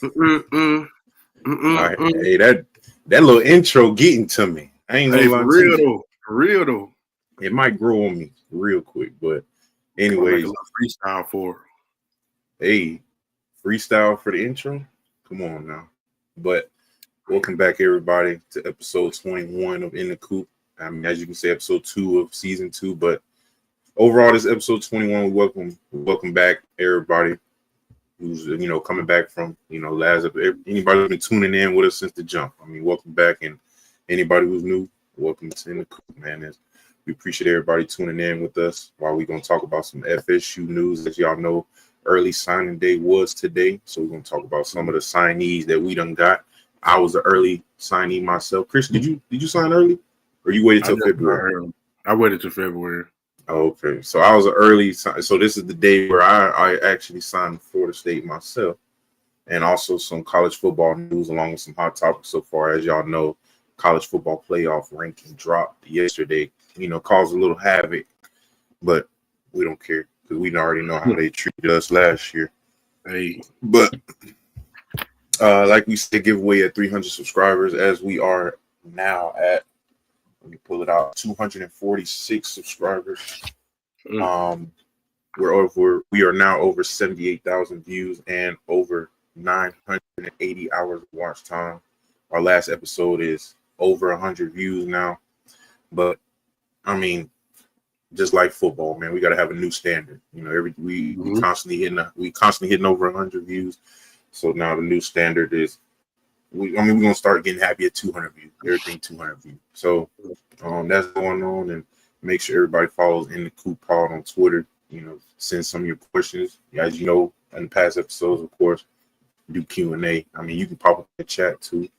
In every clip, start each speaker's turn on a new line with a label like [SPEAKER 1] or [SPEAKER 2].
[SPEAKER 1] Hey, that little intro getting to me. I ain't gonna lie to you.
[SPEAKER 2] For real though.
[SPEAKER 1] It might grow on me real quick, but anyways,
[SPEAKER 2] make a little freestyle for it.
[SPEAKER 1] Hey, freestyle for the intro. Come on now. But welcome back, everybody, to episode 21 of In the Coop. I mean, as you can say, episode 2 of season 2. But overall, this episode 21. We welcome back everybody who's coming back from last. Anybody who's been tuning in with us since the jump. I mean, welcome back, and anybody who's new, welcome to In the Coop, man. We appreciate everybody tuning in with us while we're gonna talk about some FSU news. As y'all know, early signing day was today, so we're gonna talk about some of the signees that we done got. I was an early signee myself. Chris, did you sign early, or you waited till February?
[SPEAKER 2] I waited till February.
[SPEAKER 1] Okay, so I was an early. So this is the day where I actually signed Florida State myself, and also some college football news along with some hot topics so far. As y'all know, college football playoff ranking dropped yesterday. Caused a little havoc, but we don't care because we already know how they treated us last year.
[SPEAKER 2] Hey,
[SPEAKER 1] but like we said, giveaway at 300 subscribers, as we are now at. Let me pull it out. 246 subscribers. We are now over 78,000 views and over 980 hours of watch time. Our last episode is over 100 views now. But I mean, just like football, man, we got to have a new standard. We constantly hitting over 100 views. So now the new standard is. We're gonna start getting happy at 200 views. Everything 200 views. So that's going on, and make sure everybody follows In the Coop Pod on Twitter. Send some of your questions. As you know, in the past episodes, of course, do Q&A. I mean, you can pop up in the chat too.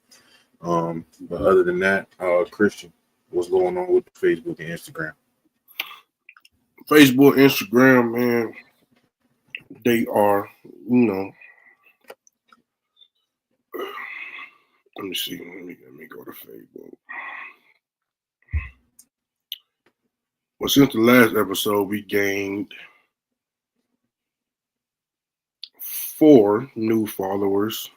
[SPEAKER 1] But other than that, Christian, what's going on with Facebook and Instagram?
[SPEAKER 2] Facebook, Instagram, man, they are, Let me see. Let me go to Facebook. Well, since the last episode, we gained 4 new followers.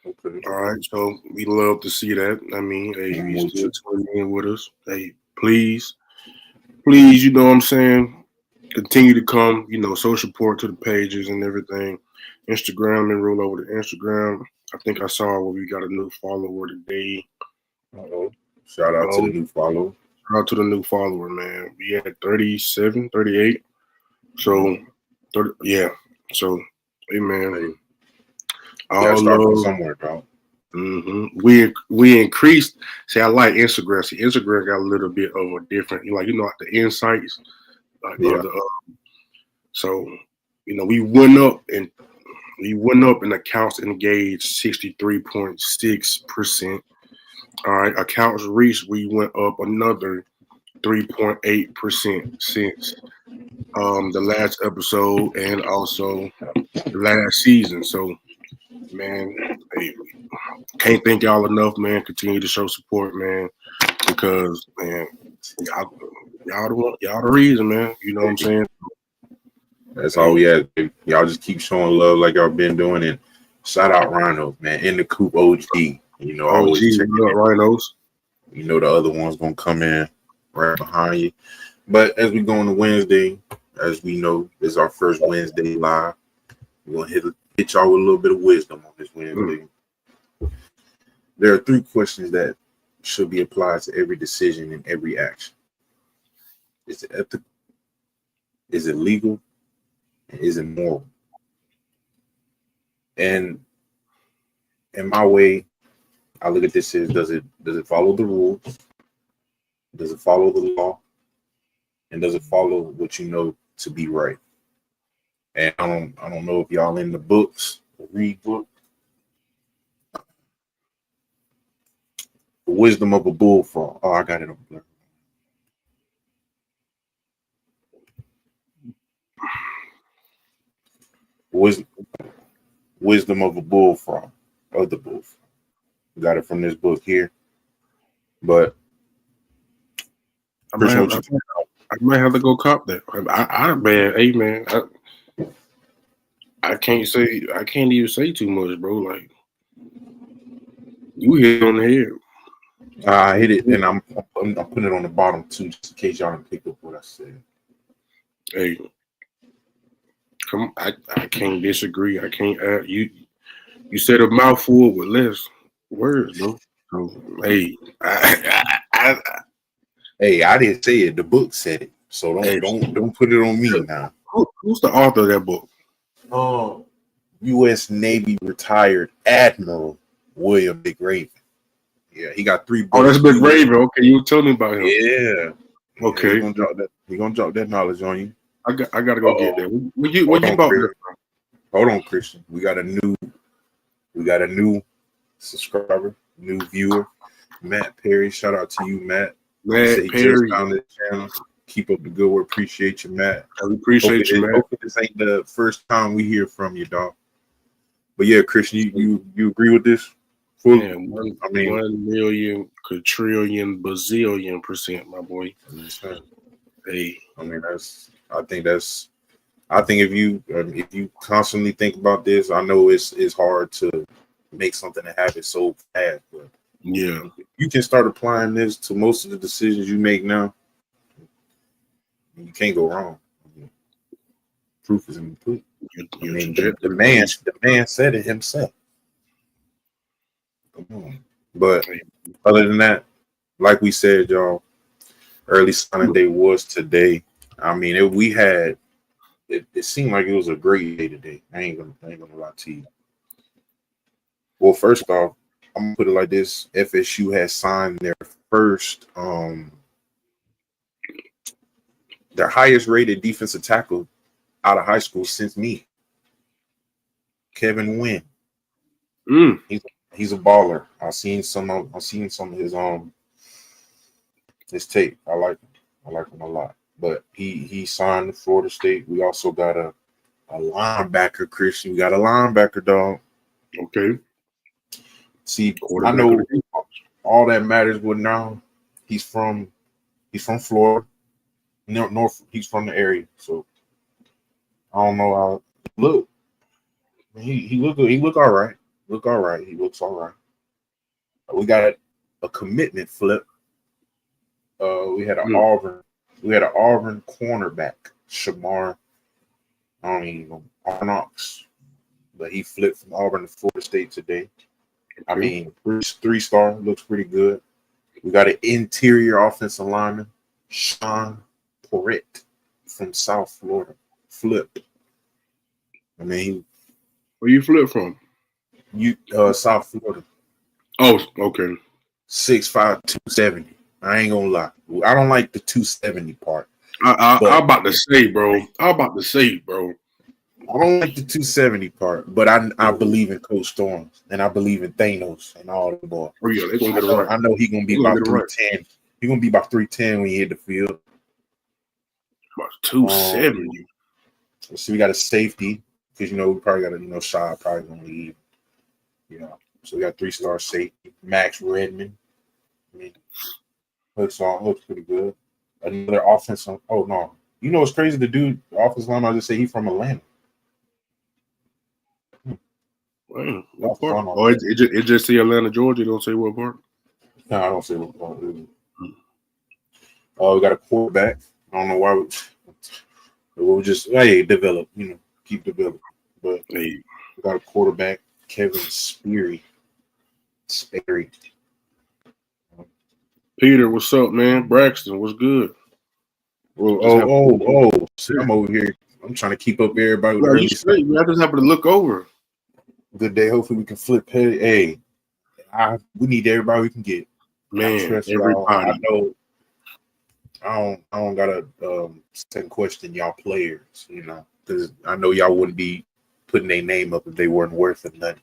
[SPEAKER 1] Okay.
[SPEAKER 2] All right, so we love to see that. I mean, hey, you still tuning in with us. Hey, please, you know what I'm saying? Continue to come, show support to the pages and everything. Instagram and roll over to Instagram. I think I saw where we got a new follower today.
[SPEAKER 1] Shout out to the new follower.
[SPEAKER 2] Shout out to the new follower, man. We had 37, 38. So, 30, yeah. So, hey, man.
[SPEAKER 1] Gotta start from somewhere, dog.
[SPEAKER 2] We increased. See, I like Instagram. See, Instagram got a little bit of a different, like the insights. So, we went up and accounts engaged 63.6%. All right, accounts reached, we went up another 3.8% since the last episode and also the last season. So, man, hey, can't thank y'all enough, man. Continue to show support, man, because, man, y'all the reason, man. You know what I'm saying?
[SPEAKER 1] That's all we had. Y'all just keep showing love like y'all been doing, and shout out Rhino, man, In the Coop OG. Always checking in.
[SPEAKER 2] Rhinos.
[SPEAKER 1] The other one's gonna come in right behind you. But as we go on to Wednesday, as we know, this is our first Wednesday live. We're gonna hit y'all with a little bit of wisdom on this Wednesday. There are 3 questions that should be applied to every decision and every action. Is it ethical? Is it legal? And is it moral? And in my way, I look at this as does it follow the rules? Does it follow the law? And does it follow what you know to be right? And I don't know if y'all in the books or read book. The Wisdom of a Bullfrog. Oh, I got it on blur. Wisdom of a Bullfrog. Of the Bullfrog. Got it from this book here. But
[SPEAKER 2] I might have to go cop that. I can't even say too much, bro. Like, You hit on the head.
[SPEAKER 1] I hit it, and I'm putting it on the bottom too, just in case y'all didn't pick up what I said.
[SPEAKER 2] Hey, I can't disagree. I can't add you. You said a mouthful with less words, bro. So, hey,
[SPEAKER 1] Hey, I didn't say it. The book said it. So don't put it on me now.
[SPEAKER 2] Who's the author of that book?
[SPEAKER 1] U.S. Navy retired Admiral William Big Raven. Yeah, he got 3 books.
[SPEAKER 2] Oh, that's Big Raven. Okay, you were telling me about him.
[SPEAKER 1] Yeah.
[SPEAKER 2] Okay.
[SPEAKER 1] He's gonna drop that knowledge on you.
[SPEAKER 2] I gotta go get that. What you bought that from?
[SPEAKER 1] Hold on, Christian. We got a new subscriber, new viewer, Matt Perry. Shout out to you, Matt.
[SPEAKER 2] Matt
[SPEAKER 1] Perry.
[SPEAKER 2] Just
[SPEAKER 1] found this channel. Keep up the good work. Appreciate you, Matt.
[SPEAKER 2] I appreciate you, Matt.
[SPEAKER 1] Hopefully this ain't the first time we hear from you, dog. But yeah, Christian, you agree with this?
[SPEAKER 2] Yeah, 1 million quadrillion bazillion %, my boy. Hey,
[SPEAKER 1] I mean I think if you constantly think about this, I know it's hard to make something that happens so fast, but
[SPEAKER 2] yeah,
[SPEAKER 1] you can start applying this to most of the decisions you make now. You can't go wrong. Proof is in the pudding. The man said it himself. Come on. But other than that, like we said, y'all, early signing day was today. I mean, it seemed like it was a great day today. I ain't gonna lie to you. Well, first off, I'm gonna put it like this: FSU has signed their first, their highest rated defensive tackle out of high school since me, Kevin Wynn. He's a baller. I've seen some of his tape. I like him a lot. But he signed to Florida State. We also got a linebacker, Christian. We got a linebacker, dog.
[SPEAKER 2] Okay.
[SPEAKER 1] See, I know all that matters with now. He's from Florida. North. He's from the area. So I don't know how look. He look all right. He looks all right. We got a commitment flip. We had an Auburn cornerback, Shamar. I don't even know Arnox, but he flipped from Auburn to Florida State today. I mean, 3-star, looks pretty good. We got an interior offensive lineman, Sean Porrett from South Florida. Flipped. I mean,
[SPEAKER 2] where you flip from?
[SPEAKER 1] South Florida.
[SPEAKER 2] Oh, okay.
[SPEAKER 1] 6'5", 270. I ain't gonna lie. I don't like the 270 part.
[SPEAKER 2] I'm about to say, bro. I
[SPEAKER 1] don't like the 270 part, but I believe in Coach Storms and I believe in Thanos and all the boys.
[SPEAKER 2] Oh yeah, they're gonna get it right.
[SPEAKER 1] I know he's gonna be about 310. He's gonna be about 310 when he hit the field.
[SPEAKER 2] About 270.
[SPEAKER 1] So we got a safety because we probably got a Shaw probably gonna leave. So we got 3-star safety, Max Redmond. I mean, looks pretty good. Another offensive. Oh no, it's crazy. The dude, the offensive line, I just say he's from Atlanta.
[SPEAKER 2] Wow, what part? Oh, it just say Atlanta, Georgia. Don't say what part.
[SPEAKER 1] No, I don't say what part. We got a quarterback. I don't know why we'll just develop. Keep developing. But we got a quarterback, Kevin Sperry.
[SPEAKER 2] Peter, what's up, man? Braxton, what's good?
[SPEAKER 1] I'm over here. I'm trying to keep up everybody.
[SPEAKER 2] I just happen to look over.
[SPEAKER 1] Good day. Hopefully we can flip. Hey, we need everybody we can get.
[SPEAKER 2] Man, everybody.
[SPEAKER 1] I know. I don't gotta second question y'all players, because I know y'all wouldn't be putting their name up if they weren't worth it nothing.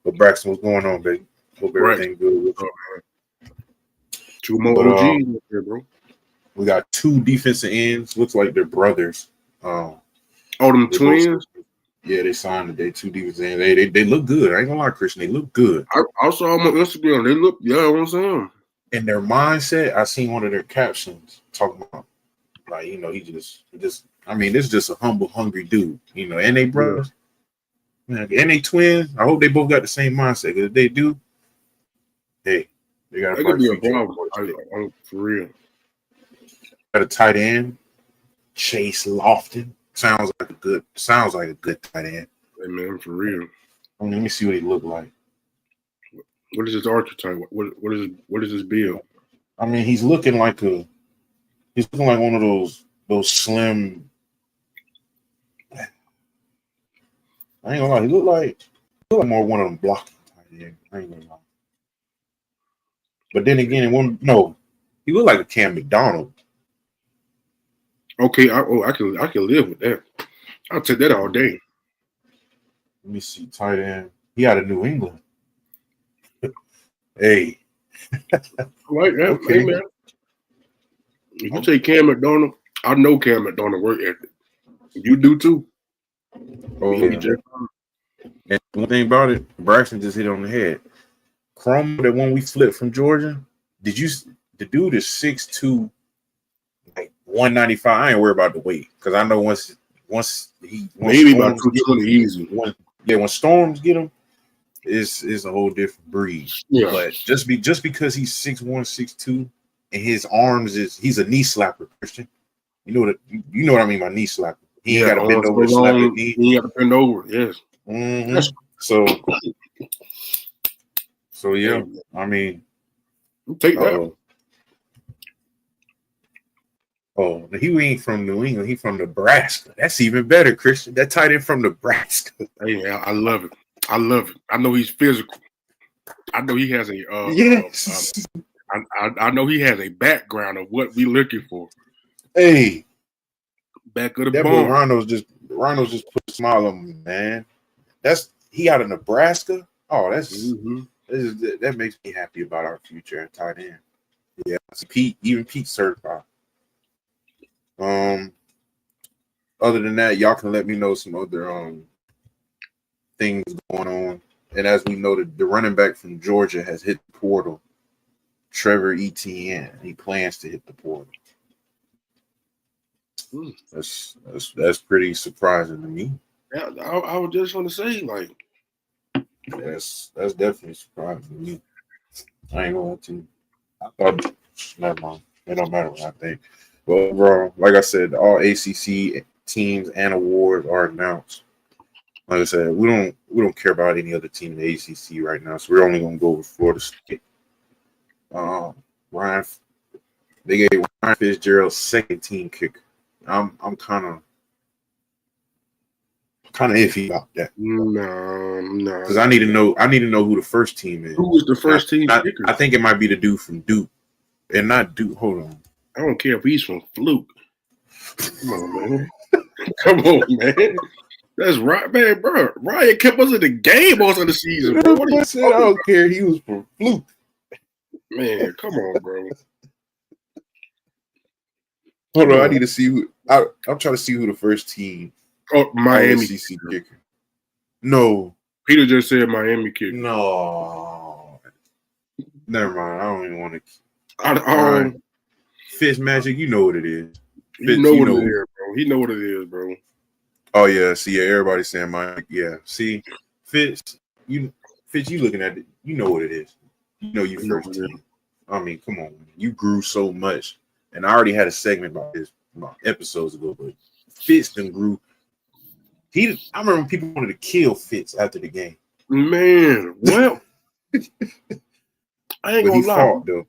[SPEAKER 1] But Braxton, what's going on, baby? Hope everything good with you.
[SPEAKER 2] 2 more OGs here, bro.
[SPEAKER 1] We got 2 defensive ends. Looks like they're brothers.
[SPEAKER 2] Them twins?
[SPEAKER 1] Yeah, they signed today. 2 defensive ends. They look good. I ain't gonna lie, Christian. They look good.
[SPEAKER 2] I saw them on Instagram. They look, what I'm saying.
[SPEAKER 1] And their mindset, I seen one of their captions talking about, like, he just. I mean, this is just a humble, hungry dude. And they brothers, and they twins. I hope they both got the same mindset. Because if they do, Hey, they got
[SPEAKER 2] That could be a problem. For real.
[SPEAKER 1] Got a tight end, Chase Lofton. Sounds like a good tight end.
[SPEAKER 2] Hey man, for real.
[SPEAKER 1] Let me see what he look like.
[SPEAKER 2] What is his archetype? What is his build?
[SPEAKER 1] I mean, he's looking like one of those slim. I ain't gonna lie, he look like more one of them blocking tight ends. I ain't gonna lie. But then again, he looked like a Cam McDonald.
[SPEAKER 2] Okay, I can live with that. I'll take that all day.
[SPEAKER 1] Let me see, tight end. He out of New England. Hey,
[SPEAKER 2] like that,
[SPEAKER 1] okay.
[SPEAKER 2] Hey, man. If you take Cam McDonald, I know Cam McDonald work ethic. You do too.
[SPEAKER 1] Oh, yeah. And one thing about it, Braxton just hit on the head. Chrome, that one we flipped from Georgia. The dude is 6'2", like 195. I ain't worried about the weight because I know once
[SPEAKER 2] maybe about 220 easy.
[SPEAKER 1] When storms get him, is a whole different breed.
[SPEAKER 2] Yeah.
[SPEAKER 1] But just because he's 6'1", 6'2", and his arms he's a knee slapper, Christian. You know what I mean by knee slapper. He ain't got to bend over to slap his knee.
[SPEAKER 2] He got to bend over. Yes.
[SPEAKER 1] Mm-hmm. So yeah. I mean,
[SPEAKER 2] take that.
[SPEAKER 1] Oh, he ain't from New England. He from Nebraska. That's even better, Christian. That tight end from Nebraska.
[SPEAKER 2] Hey, I love it. I know he's physical. I know he has a
[SPEAKER 1] yes.
[SPEAKER 2] I know he has a background of what we looking for.
[SPEAKER 1] Hey,
[SPEAKER 2] back of the
[SPEAKER 1] that
[SPEAKER 2] bone.
[SPEAKER 1] Boy Rhinos just put a smile on me, man. He out of Nebraska. Oh, that makes me happy about our future at tight end. Yeah, Pete certified. Other than that, y'all can let me know some other things going on. And as we noted, the running back from Georgia has hit the portal. Trevor Etienne. He plans to hit the portal. That's pretty surprising to me.
[SPEAKER 2] Yeah, I was just going to say, like,
[SPEAKER 1] that's definitely surprising to me. I ain't going to. I thought, never mind. It don't matter what I think. But overall, like I said, all ACC teams and awards are announced. Like I said, we don't care about any other team in the ACC right now, so we're only going to go with Florida State. They gave Ryan Fitzgerald second team kicker. I'm kind of iffy about that.
[SPEAKER 2] No.
[SPEAKER 1] Because I need to know who the first team is.
[SPEAKER 2] Who was the first team kicker?
[SPEAKER 1] I think it might be the dude from Duke, and not Duke. Hold on.
[SPEAKER 2] I don't care if he's from Fluke. Come on, man. Come on, man. That's right, man, bro. Ryan kept us in the game most of the season, bro. What
[SPEAKER 1] I said I don't care. He was from Fluke.
[SPEAKER 2] Man, come on, bro.
[SPEAKER 1] Hold on, I need to see who. I'm trying to see who the first team.
[SPEAKER 2] Oh, Miami
[SPEAKER 1] ACC kicker. No,
[SPEAKER 2] Peter just said Miami kicker.
[SPEAKER 1] No, never mind. I don't even want to. Fitz Magic, you know what it is.
[SPEAKER 2] You know what it is, bro. He know what it is, bro.
[SPEAKER 1] Oh yeah, see, everybody's saying Miami. Yeah, see, Fitz, you looking at it. You know what it is. You know you first team. I mean, come on, you grew so much. And I already had a segment about this episodes ago, but Fitz then grew. I remember when people wanted to kill Fitz after the game.
[SPEAKER 2] Man, well, I ain't gonna lie.
[SPEAKER 1] Fought, though.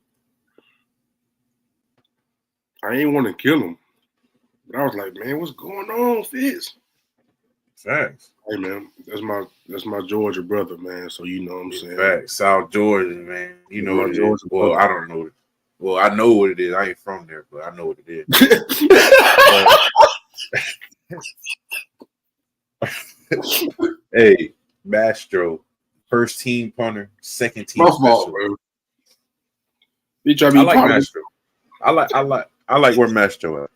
[SPEAKER 2] I ain't want to kill him, but I was like, man, what's going on, Fitz?
[SPEAKER 1] Facts.
[SPEAKER 2] Hey man, that's my Georgia brother, man. So you know what I'm saying.
[SPEAKER 1] Facts. South Georgia, man. You know what it is. Well, I don't know it. Well, I know what it is. I ain't from there, but I know what it is. Hey, Mastro, first team punter, second team.
[SPEAKER 2] My fault, bro.
[SPEAKER 1] I like Mastro. I like where Mastro at.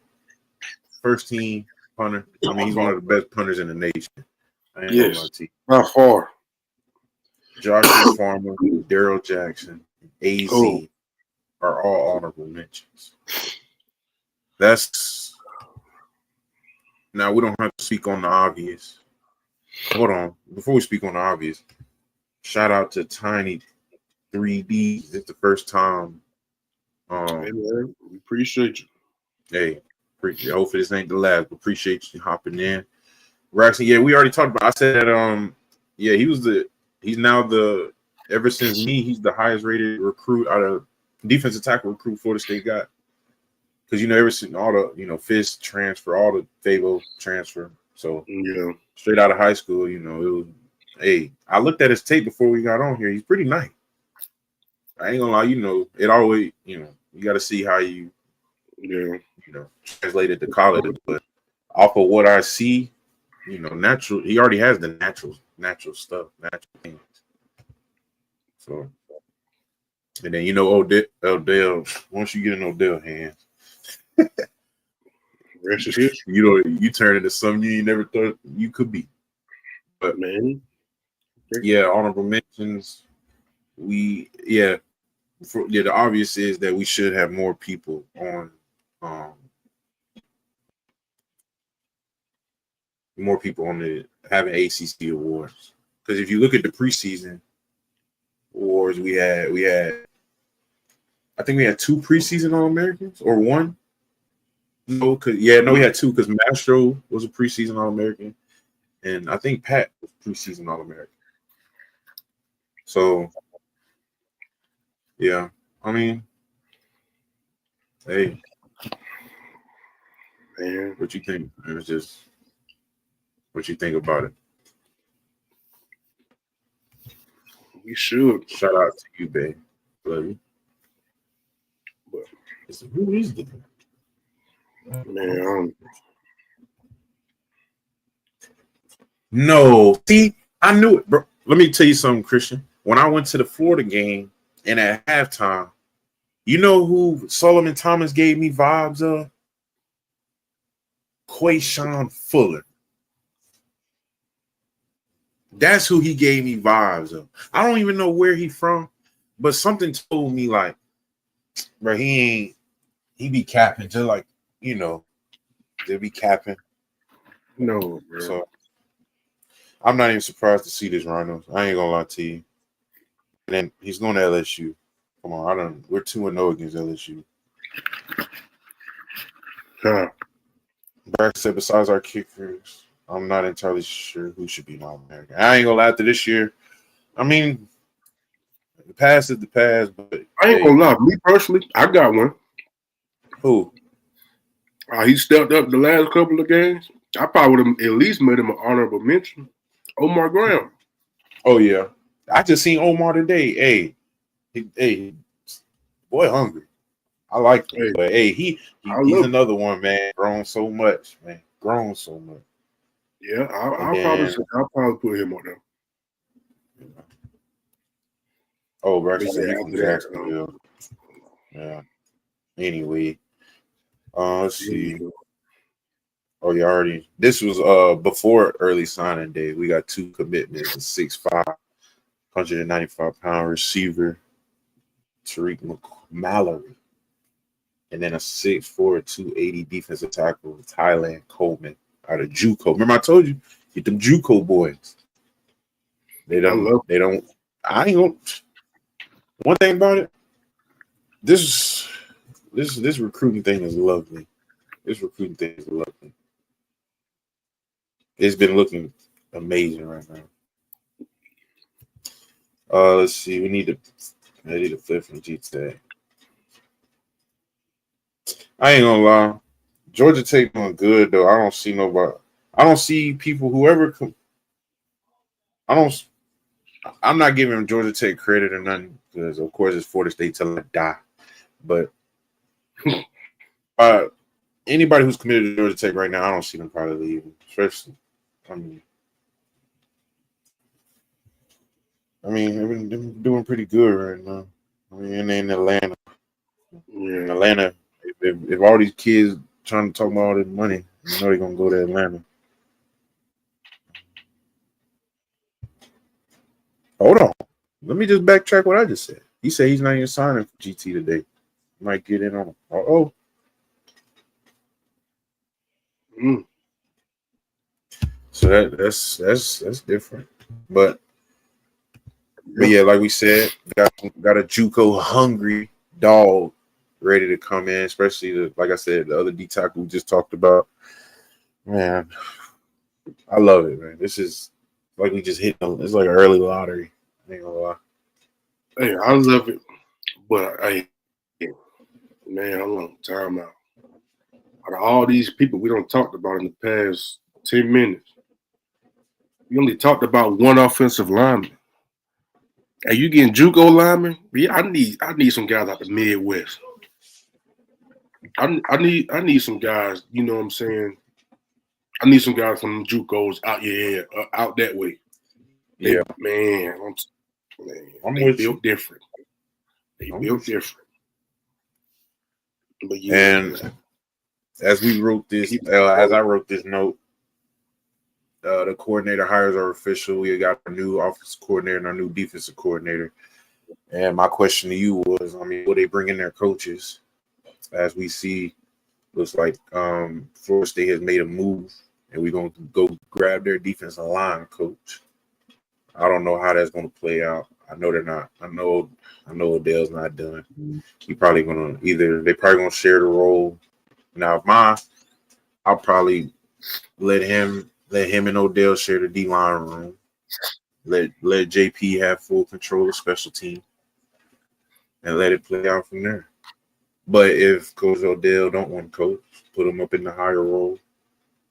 [SPEAKER 1] First team punter. I mean, he's one of the best punters in the nation.
[SPEAKER 2] Yes, not far.
[SPEAKER 1] Joshua Farmer, Daryl Jackson, AZ are all honorable mentions. Now we don't have to speak on the obvious. Hold on. Before we speak on the obvious, shout out to Tiny3 3D. It's the first time.
[SPEAKER 2] Hey, man, we appreciate you.
[SPEAKER 1] Hey, hopefully this ain't the last. But appreciate you hopping in. Braxton, yeah, we already talked about. I said that. Yeah, he's now the. Ever since me, he's the highest rated recruit out of defensive tackle recruit Florida State got. Because ever since all the Fisk transfer, all the Fabo transfer, so
[SPEAKER 2] Yeah,
[SPEAKER 1] straight out of high school, it was. Hey, I looked at his tape before we got on here. He's pretty nice. I ain't gonna lie, it always, you got to see how you translate it to college. But off of what I see, natural. He already has the natural stuff, natural things. So, and then Odell. Once you get in Odell hands,
[SPEAKER 2] rest is history.
[SPEAKER 1] You turn into something you never thought you could be. But
[SPEAKER 2] man,
[SPEAKER 1] yeah, honorable mentions. The obvious is that we should have more people on, having ACC awards. Because if you look at the preseason awards, we had, I think we had 2 preseason All-Americans or 1. No, we had 2 because Mastro was a preseason All-American, and I think Pat was preseason All-American. So, yeah, I mean, hey,
[SPEAKER 2] man,
[SPEAKER 1] what you think? It's just what you think about it.
[SPEAKER 2] We should.
[SPEAKER 1] Shout out to you, babe. Love you. But who is the
[SPEAKER 2] man?
[SPEAKER 1] No, see, I knew it, bro. Let me tell you something, Christian. When I went to the Florida game and at halftime, you know who Solomon Thomas gave me vibes of? Quayshawn Fuller. That's who he gave me vibes of. I don't even know where he from, but something told me like, bro, he be capping just like, they be capping.
[SPEAKER 2] No, bro.
[SPEAKER 1] So I'm not even surprised to see this Rhinos. I ain't gonna lie to you. And then he's going to LSU. Come on, we're 2-0 against LSU.
[SPEAKER 2] Huh.
[SPEAKER 1] Brack said besides our kickers, I'm not entirely sure who should be an All-American. I ain't gonna lie after this year. I mean, the past is the past, but
[SPEAKER 2] I ain't gonna lie. Me personally, I got one.
[SPEAKER 1] Who?
[SPEAKER 2] He stepped up the last couple of games. I probably would have at least made him an honorable mention. Omar Graham.
[SPEAKER 1] Oh yeah, I just seen Omar today. Hey, boy, hungry. I like him, but he's another one, man. Grown so much, man. Grown so much.
[SPEAKER 2] Yeah, I'll probably put him on there.
[SPEAKER 1] Oh, Braxton said he's from Jacksonville. Yeah. Anyway, let's see. Oh, yeah, already. This was before early signing day. We got 2 commitments: a 6'5", 195-pound receiver, Tariq Mallory, and then a 6'4", 280 defensive tackle, Thailand Coleman out of JUCO. Remember, I told you, get them JUCO boys. They don't. I ain't gonna. One thing about it, this recruiting thing is lovely. This recruiting thing is lovely. It's been looking amazing right now. Let's see. I need to flip from GTA. I ain't gonna lie. Georgia Tech doing good though. I don't see nobody. I don't see people. I'm not giving Georgia Tech credit or nothing because of course it's Florida State till I die. But anybody who's committed to Georgia Tech right now, I don't see them probably leaving. Especially, they've been doing pretty good right now. In Atlanta. Yeah. In Atlanta, if all these kids trying to talk about all this money, they're gonna go to Atlanta. Hold on. Let me just backtrack what I just said. He said he's not even signing for GT today. Might get in on him. Oh. So that's different. But But yeah, like we said, got a JUCO hungry dog ready to come in, especially like I said, the other D tackle we just talked about. Man, I love it, man. This is like we just hit. It's like an early lottery. I ain't gonna lie.
[SPEAKER 2] Hey, I love it, but man, hold on, time out. Out of all these people we don't talked about in the past 10 minutes, we only talked about one offensive lineman. Hey, you getting JUCO lineman? Yeah, I need some guys out the Midwest. I need some guys. You know what I'm saying? I need some guys from JUCOs out that way. They, man, they built different. They built different. But yeah,
[SPEAKER 1] and as we wrote this, as I wrote this note, the coordinator hires are official. We got our new offensive coordinator and our new defensive coordinator. And my question to you was, I mean, will they bring in their coaches? As we see, looks like Florida State has made a move, and we're going to go grab their defensive line coach. I don't know how that's going to play out. I know they're not. I know Odell's not done. They're probably going to share the role. Now, I'll probably let him and Odell share the D-line room. Let JP have full control of special team and let it play out from there. But if Coach Odell don't want to coach, put him up in the higher role.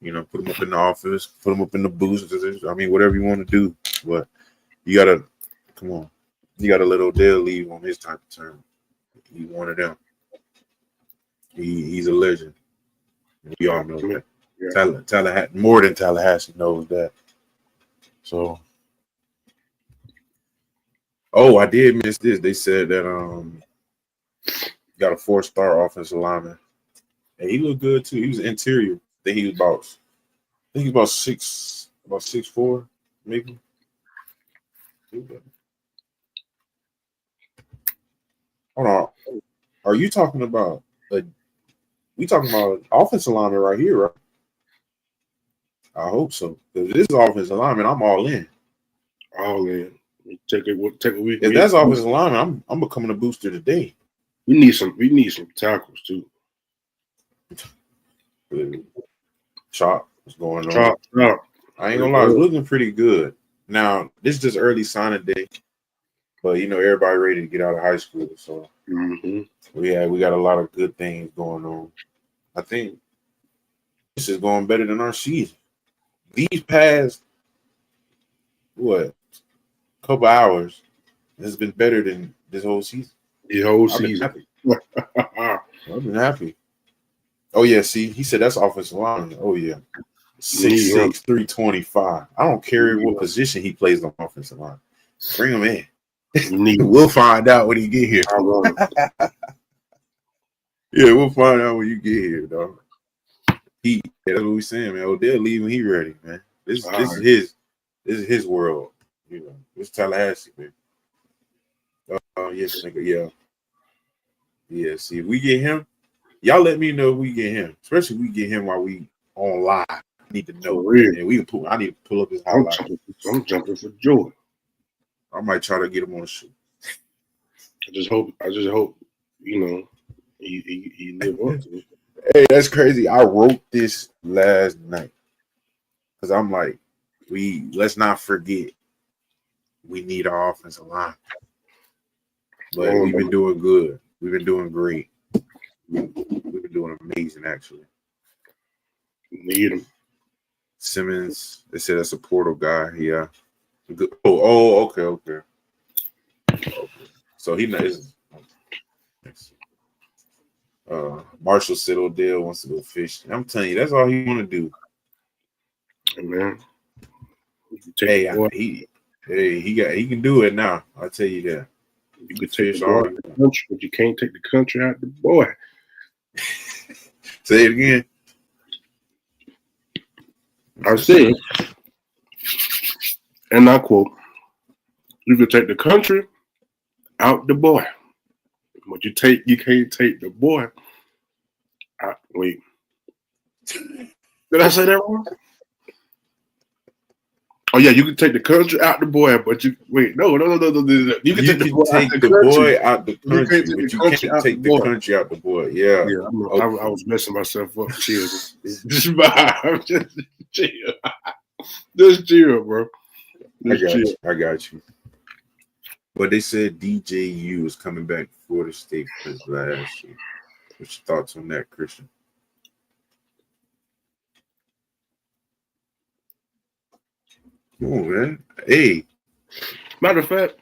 [SPEAKER 1] You know, put him up in the office, put him up in the booth. I mean, whatever you want to do. But you got to, come on. You got to let Odell leave on his type of term. He's one of them. He's a legend. We all know that. Yeah. Tallahassee, more than Tallahassee knows that. So, I did miss this. They said that got a 4-star offensive lineman. And he looked good too. He was interior. I think he was about 6'4", maybe. Hold on. Are you talking about we talking about offensive lineman right here, right? I hope so. Because this is offensive lineman, I'm all in.
[SPEAKER 2] All in. Take a week.
[SPEAKER 1] If that's offensive lineman, I'm becoming a booster today.
[SPEAKER 2] We need some tackles too.
[SPEAKER 1] Chop, what's going on?
[SPEAKER 2] Chop.
[SPEAKER 1] I ain't gonna lie, it's looking pretty good. Now, this is just early signing day, but you know, everybody ready to get out of high school. So we got a lot of good things going on. I think this is going better than our season. These past couple hours has been better than this whole season.
[SPEAKER 2] The whole season.
[SPEAKER 1] I've been happy. Oh yeah, see, he said that's offensive line. Oh yeah. 6'6", 325. I don't care what position he plays on offensive line. Bring him in. We'll find out when he get here. Yeah, we'll find out when you get here, dog. That's what we saying, man. Odell leaving, he ready, man. This is his world. You know, it's Tallahassee, man. Yes, nigga, yeah. Yeah, see, if we get him, y'all let me know if we get him. Especially if we get him while we on live. I need to know. And I need to pull up his highlights.
[SPEAKER 2] I'm jumping for joy.
[SPEAKER 1] I might try to get him on the show.
[SPEAKER 2] I just hope, you know, he live up to it.
[SPEAKER 1] Hey, that's crazy. I wrote this last night. Because I'm like, let's not forget we need our offensive line. But we've been doing good. We've been doing great. We've been doing amazing, actually.
[SPEAKER 2] Need him.
[SPEAKER 1] Simmons, they said that's a portal guy. Yeah. Okay. So he knows. Marshall said Odell wants to go fishing. I'm telling you, that's all he want to do.
[SPEAKER 2] Hey, man.
[SPEAKER 1] He can do it now. I'll tell you that.
[SPEAKER 2] You could take the country, but you can't take the country out the boy.
[SPEAKER 1] Say it again.
[SPEAKER 2] I said, and I quote, you can take the country out the boy, but you can't take the boy out. Wait. Did I say that wrong? Oh yeah, you can take the country out the boy, but you wait. No. You can take the boy out the country.
[SPEAKER 1] Boy out the country,
[SPEAKER 2] You can't take
[SPEAKER 1] but
[SPEAKER 2] the
[SPEAKER 1] you
[SPEAKER 2] country
[SPEAKER 1] can't
[SPEAKER 2] out the
[SPEAKER 1] take the
[SPEAKER 2] boy.
[SPEAKER 1] country out the boy. Yeah.
[SPEAKER 2] Yeah,
[SPEAKER 1] Okay.
[SPEAKER 2] I was messing myself up. Chill. Just chill. Just chill, bro.
[SPEAKER 1] I got you. But they said DJU is coming back for the state for his last year. What's your thoughts on that, Christian? Come on, man. Hey.
[SPEAKER 2] Matter of fact,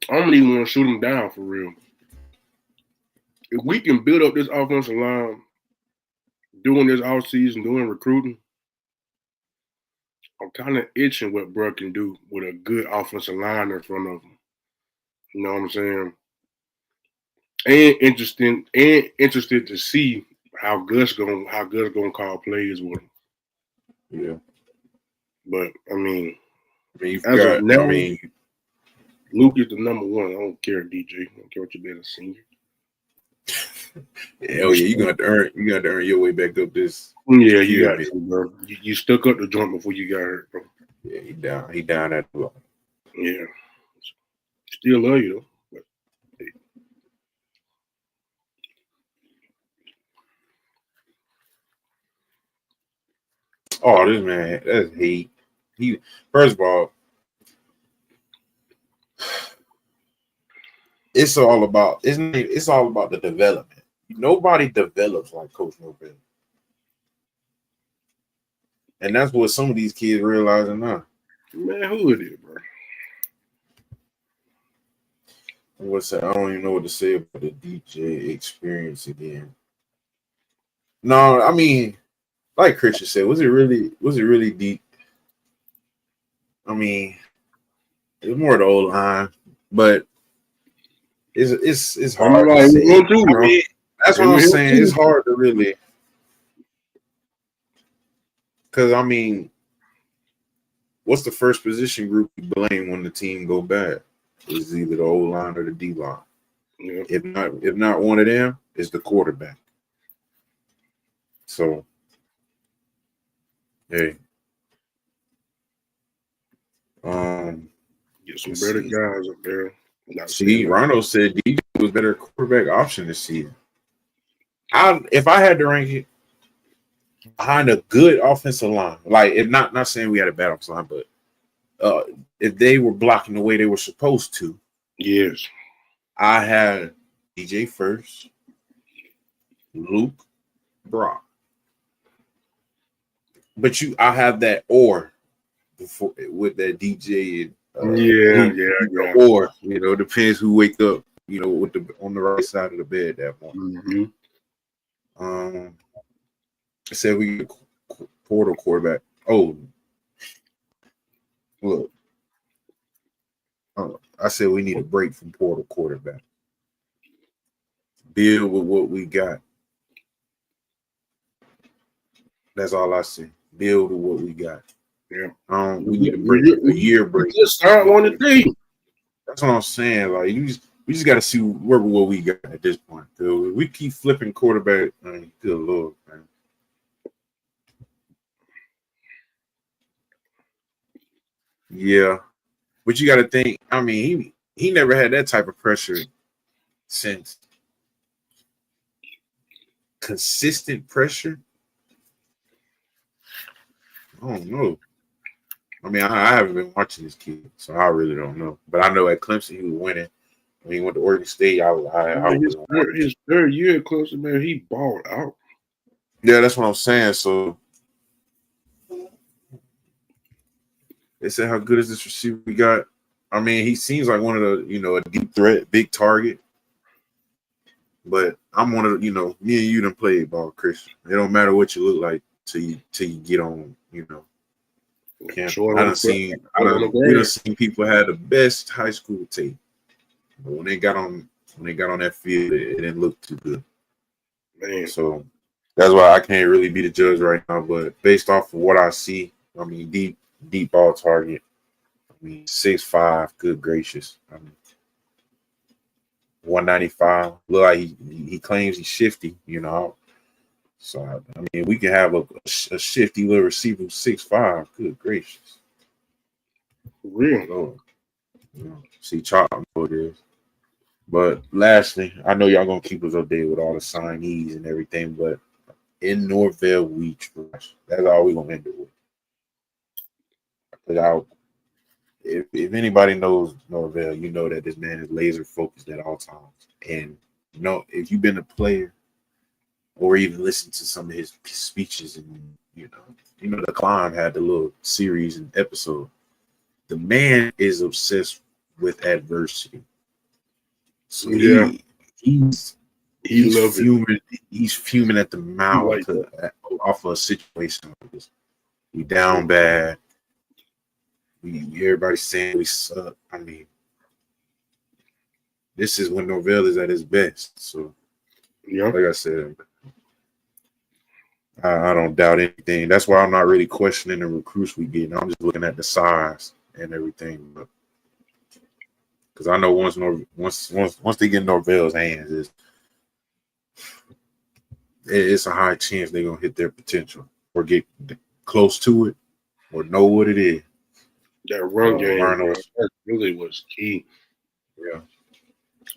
[SPEAKER 2] I don't even want to shoot him down for real. If we can build up this offensive line doing this offseason, doing recruiting, I'm kind of itching what bro can do with a good offensive line in front of him. You know what I'm saying? And interested to see how Gus gonna call plays with him.
[SPEAKER 1] Yeah.
[SPEAKER 2] But I mean,
[SPEAKER 1] you've
[SPEAKER 2] as
[SPEAKER 1] got,
[SPEAKER 2] of now, Luke is the number one. I don't care, DJ. I don't care what you been a senior.
[SPEAKER 1] Hell yeah, you got to earn your way back up this.
[SPEAKER 2] Yeah, you got to, bro. You stuck up the joint before you got hurt, bro.
[SPEAKER 1] Yeah, he down at the block.
[SPEAKER 2] Yeah. Still love you though. But, hey.
[SPEAKER 1] Oh, this man, that's hate. He first of all, it's all about the development. Nobody develops like Coach Norvell. And that's what some of these kids realizing now.
[SPEAKER 2] Man, who it is, bro?
[SPEAKER 1] I don't even know what to say about the DJ experience again. No, I mean, like Christian said, was it really deep? I mean, it was more the old line, but it's hard to say. I mean, that's what I'm saying. It's hard to really, because I mean, what's the first position group you blame when the team go bad? It's either the O line or the D line.
[SPEAKER 2] Yeah.
[SPEAKER 1] If not one of them, it's the quarterback. So, hey,
[SPEAKER 2] get some better guys up there.
[SPEAKER 1] See, Rondo said DJ was better quarterback option this season. If I had to rank it behind a good offensive line, like if not saying we had a bad offensive line, but if they were blocking the way they were supposed to,
[SPEAKER 2] yes,
[SPEAKER 1] I had DJ first, Luke, Brock. But I have that or before with that DJ and
[SPEAKER 2] yeah.
[SPEAKER 1] Or depends who wake up, with on the right side of the bed that morning.
[SPEAKER 2] Mm-hmm.
[SPEAKER 1] I said we get portal quarterback. Oh, look. I said we need a break from portal quarterback. Build with what we got. That's all I say. Build with what we got.
[SPEAKER 2] Yeah.
[SPEAKER 1] We need a break, a year break.
[SPEAKER 2] Just start one today.
[SPEAKER 1] That's what I'm saying. Like we just got to see what we got at this point. Dude. We keep flipping quarterback. Good Lord, man. Yeah, but you got to think. I mean, he never had that type of pressure since. Consistent pressure. I don't know. I mean, I haven't been watching this kid, so I really don't know. But I know at Clemson he was winning. When he went to Oregon State,
[SPEAKER 2] his third year at Clemson, man, he balled out.
[SPEAKER 1] Yeah, that's what I'm saying. So they said, how good is this receiver we got? I mean, he seems like one of the, a deep threat, big target. But I'm one of the, me and you done played ball, Chris. It don't matter what you look like till you get on, camp. We done seen people have the best high school tape. But when they got on that field, it didn't look too good.
[SPEAKER 2] Man.
[SPEAKER 1] So that's why I can't really be the judge right now. But based off of what I see, I mean, deep ball target. I mean, 6'5", good gracious. I mean, 195. Look like he claims he's shifty, So I mean, we can have a shifty little receiver 6'5". Good gracious.
[SPEAKER 2] Real.
[SPEAKER 1] So, see, Chop what it is. But lastly, I know y'all gonna keep us updated with all the signees and everything, but in Norvell, we trust. That's all we gonna end it with. Because if anybody knows Norvell, you know that this man is laser focused at all times. And if you've been a player or even listened to some of his speeches, and the Climb had the little series and episode. The man is obsessed with adversity. So he's fuming. He's fuming at the mouth off of a situation like this. We down bad. Everybody's saying we suck. I mean, this is when Norvell is at his best. So, like I said, I don't doubt anything. That's why I'm not really questioning the recruits we get. I'm just looking at the size and everything. Because I know once they get in Norvell's hands, it's a high chance they're gonna hit their potential or get close to it or know what it is.
[SPEAKER 2] That run game, that really was key.
[SPEAKER 1] Yeah.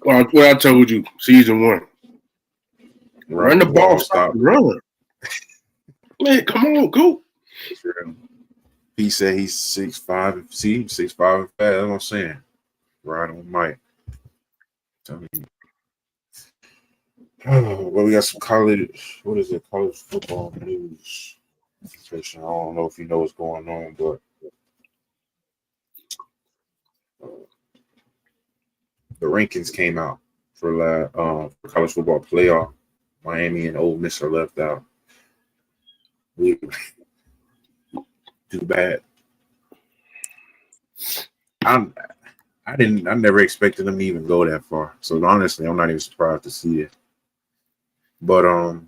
[SPEAKER 2] Well, what I told you, season 1. Run the ball, stop running. Man, come on, Coop.
[SPEAKER 1] He said he's 6'5". See, 6'5" and fast. That's what I'm saying. Right on Mike. Well, we got some college. What is it? College football news. I don't know if you know what's going on, but the rankings came out for college football playoff. Miami and Ole Miss are left out. Too bad. I never expected them to even go that far. So honestly, I'm not even surprised to see it. But a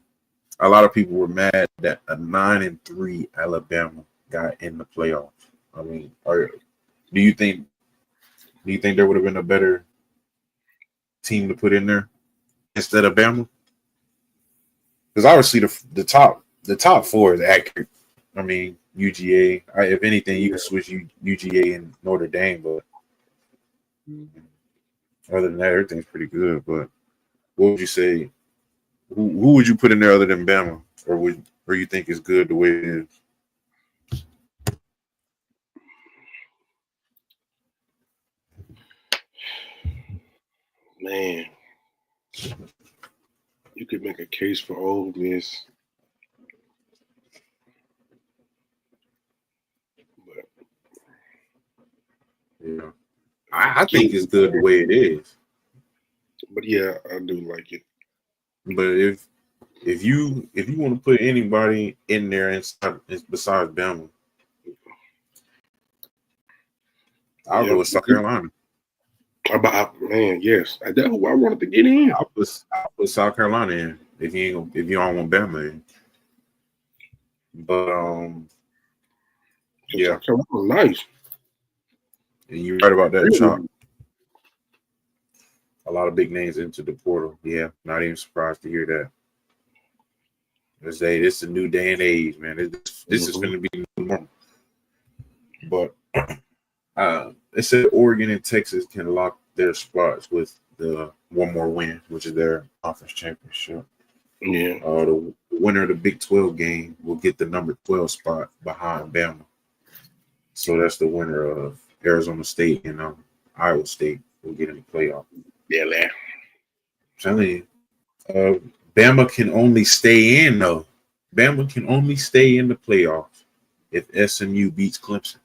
[SPEAKER 1] lot of people were mad that a 9-3 Alabama got in the playoffs. I mean, do you think there would have been a better team to put in there instead of Bama? Because obviously the top 4 is accurate. I mean, UGA. If anything, you can switch UGA and Notre Dame, but other than that, everything's pretty good. But what would you say? Who would you put in there other than Bama, or you think is good the way it is?
[SPEAKER 2] Man, you could make a case for Ole Miss.
[SPEAKER 1] Yeah, I think it's good the way it is.
[SPEAKER 2] But yeah, I do like it.
[SPEAKER 1] But if you want to put anybody in there besides Bama, I'll go with South Carolina.
[SPEAKER 2] Yes, that's who I wanted to get in.
[SPEAKER 1] I'll put South Carolina in if you don't want Bama in. But yeah,
[SPEAKER 2] South Carolina, nice.
[SPEAKER 1] And you're right about that, Chop. A lot of big names into the portal. Yeah, not even surprised to hear that. Let's say this is a new day and age, man. This is going to be normal. But it said Oregon and Texas can lock their spots with the one more win, which is their conference championship.
[SPEAKER 2] Yeah.
[SPEAKER 1] The winner of the Big 12 game will get the number 12 spot behind Bama. So that's the winner of Arizona State and Iowa State will get in the playoff.
[SPEAKER 2] Yeah, man.
[SPEAKER 1] I'm telling you, Bama can only stay in though. Bama can only stay in the playoffs if SMU beats Clemson.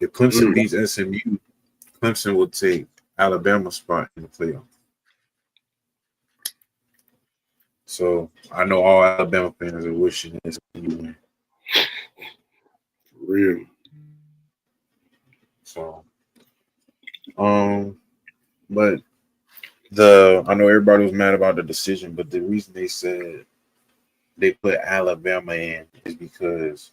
[SPEAKER 1] If Clemson beats SMU, Clemson will take Alabama's spot in the playoff. So I know all Alabama fans are wishing SMU win.
[SPEAKER 2] Real.
[SPEAKER 1] So, but I know everybody was mad about the decision, but the reason they said they put Alabama in is because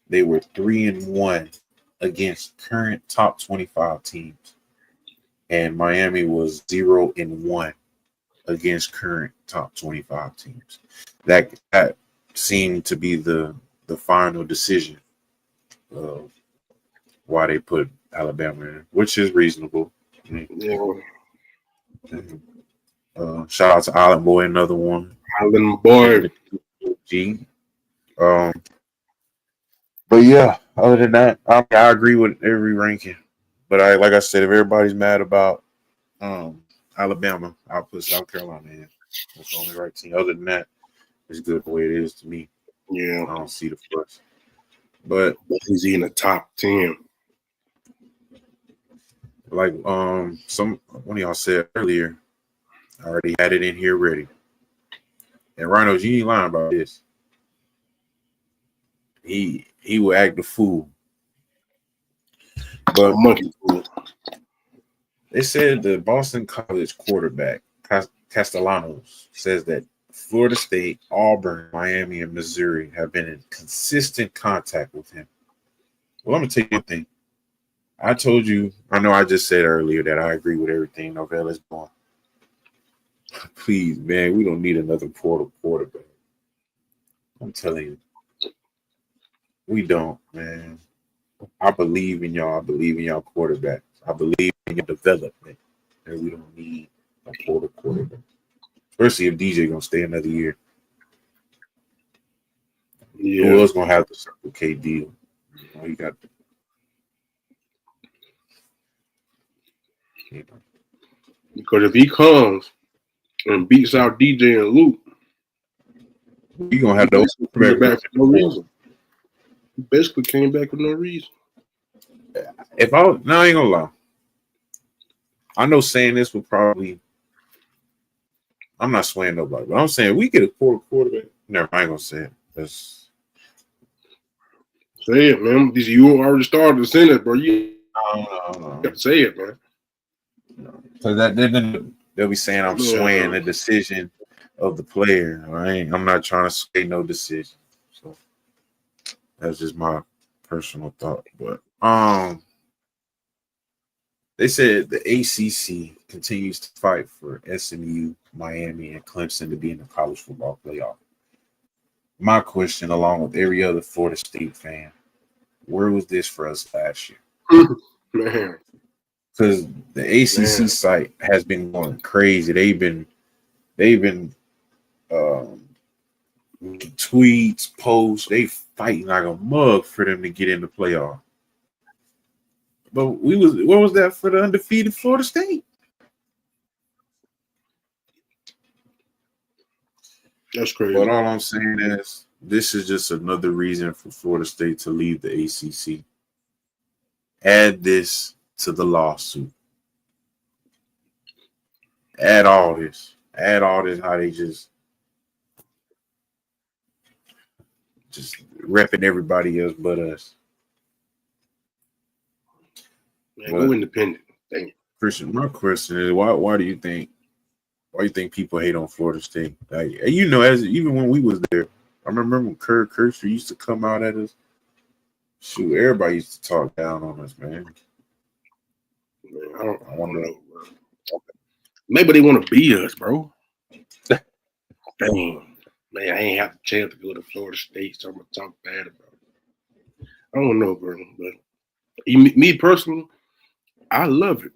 [SPEAKER 1] they were 3-1 against current top 25 teams, and Miami was 0-1 against current top 25 teams. That seemed to be the final decision why they put Alabama in, which is reasonable.
[SPEAKER 2] Yeah.
[SPEAKER 1] Shout out to Island Boy, another one.
[SPEAKER 2] Island Boy.
[SPEAKER 1] G. But yeah, other than that, I agree with every ranking. But like I said, if everybody's mad about Alabama, I'll put South Carolina in. That's the only right team. Other than that, it's good the way it is to me.
[SPEAKER 2] Yeah.
[SPEAKER 1] I don't see the fuss. But
[SPEAKER 2] is he in the top 10?
[SPEAKER 1] Like one of y'all said earlier, I already had it in here ready. And Rhinos, you ain't lying about this. He will act the fool. But
[SPEAKER 2] monkey fool.
[SPEAKER 1] They said the Boston College quarterback Castellanos says that Florida State, Auburn, Miami, and Missouri have been in consistent contact with him. Well, I'm gonna tell you one thing. I told you, I know I just said earlier that I agree with everything Novella's doing. Please, man, we don't need another portal quarterback. I'm telling you. We don't, man. I believe in y'all. I believe in y'all quarterbacks. I believe in your development. And we don't need a portal quarterback. Especially if DJ gonna stay another year.
[SPEAKER 2] Yeah.
[SPEAKER 1] Who else gonna have the Circle K deal? He got
[SPEAKER 2] because if he comes and beats out DJ and Luke,
[SPEAKER 1] you gonna have those
[SPEAKER 2] back for no reason. He basically came back for no reason.
[SPEAKER 1] I ain't gonna lie. I know saying this would probably. I'm not swaying nobody, but I'm saying we get a quarterback. Never, I ain't gonna say it.
[SPEAKER 2] Say it, man. You already started the sentence, bro. You gotta say it, man.
[SPEAKER 1] Because they'll be saying I'm swaying the decision of the player. I'm not trying to sway no decision. So that's just my personal thought. But they said the ACC continues to fight for SMU, Miami, and Clemson to be in the college football playoff. My question, along with every other Florida State fan, where was this for us last year?
[SPEAKER 2] Man.
[SPEAKER 1] Because the ACC site has been going crazy. They've been tweets, posts. They fighting like a mug for them to get in the playoff. But what was that for the undefeated Florida State?
[SPEAKER 2] That's crazy.
[SPEAKER 1] But all I'm saying is this is just another reason for Florida State to leave the ACC. Add this to the lawsuit. Add all this. How they just repping everybody else but us.
[SPEAKER 2] Man, go independent. Thank you.
[SPEAKER 1] Christian, my question is why do you think people hate on Florida State? Like, even when we was there, I remember when Kurt Kirschner used to come out at us. Shoot, everybody used to talk down on us, man.
[SPEAKER 2] I want to know, bro. Maybe they want to be us, bro. Dang. Man, I ain't have the chance to go to Florida State, so I'm going to talk bad about it. I don't know, bro. But me personally, I love it.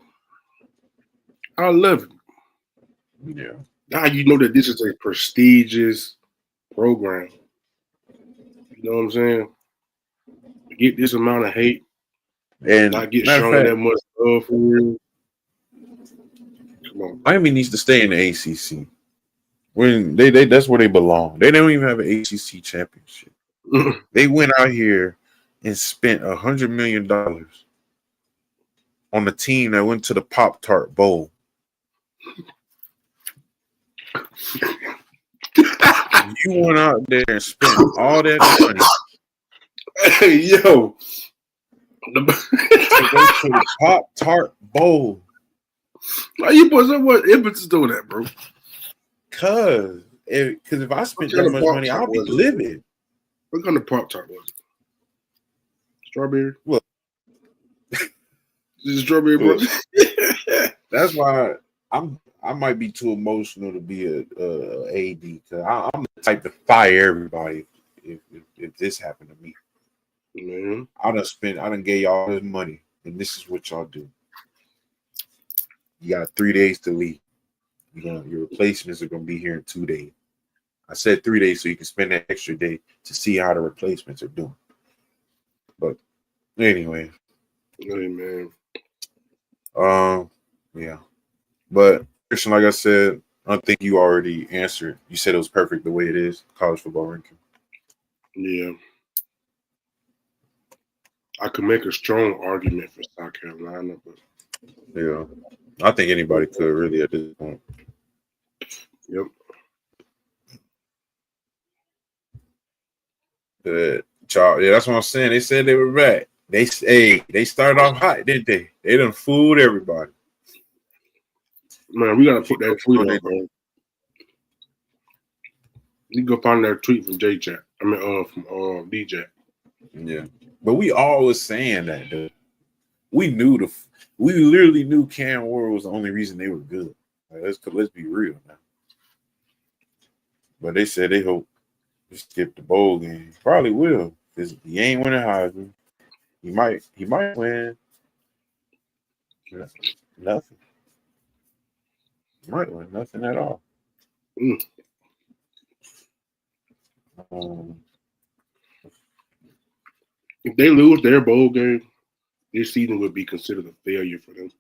[SPEAKER 1] Yeah.
[SPEAKER 2] Now you know that this is a prestigious program. You know what I'm saying? Get this amount of hate and not get shown that much love for you. Come on.
[SPEAKER 1] Miami needs to stay in the ACC. When that's where they belong. They don't even have an ACC championship. They went out here and spent $100 million on a team that went to the Pop-Tart Bowl. You went out there and spent all that money.
[SPEAKER 2] Hey, yo.
[SPEAKER 1] To go to the Pop-Tart Bowl.
[SPEAKER 2] Why you put so much emphasis on that, bro?
[SPEAKER 1] Because if I spent that much money, I'll be livid.
[SPEAKER 2] What kind of Pop-Tart was it? Strawberry?
[SPEAKER 1] Look.
[SPEAKER 2] This is strawberry, bro.
[SPEAKER 1] That's why I might be too emotional to be a AD, because I'm the type to fire everybody if this happened to me.
[SPEAKER 2] Man.
[SPEAKER 1] I done gave y'all this money, and this is what y'all do. You got 3 days to leave. Your replacements are gonna be here in 2 days. I said 3 days so you can spend that extra day to see how the replacements are doing. But anyway,
[SPEAKER 2] Hey, man.
[SPEAKER 1] Yeah. But Christian, like I said, I think you already answered. You said it was perfect the way it is, college football ranking.
[SPEAKER 2] Yeah. I could make a strong argument for South Carolina, but
[SPEAKER 1] Yeah. I think anybody could really at this point.
[SPEAKER 2] yep.
[SPEAKER 1] Yeah, that's what I'm saying. They said they were back. They started off hot, didn't they? They done fooled everybody.
[SPEAKER 2] Man, we gotta put that tweet up, bro. You go find that tweet from J-Chat. I mean, from DJ.
[SPEAKER 1] Yeah. But we all was saying that, dude. We literally knew Cam Ward was the only reason they were good. Like, let's be real now. But they said they hope to skip the bowl game. Probably will, because he ain't winning Heisman. He might win nothing. He might win nothing at all.
[SPEAKER 2] If they lose their bowl game, this season would be considered a failure for them.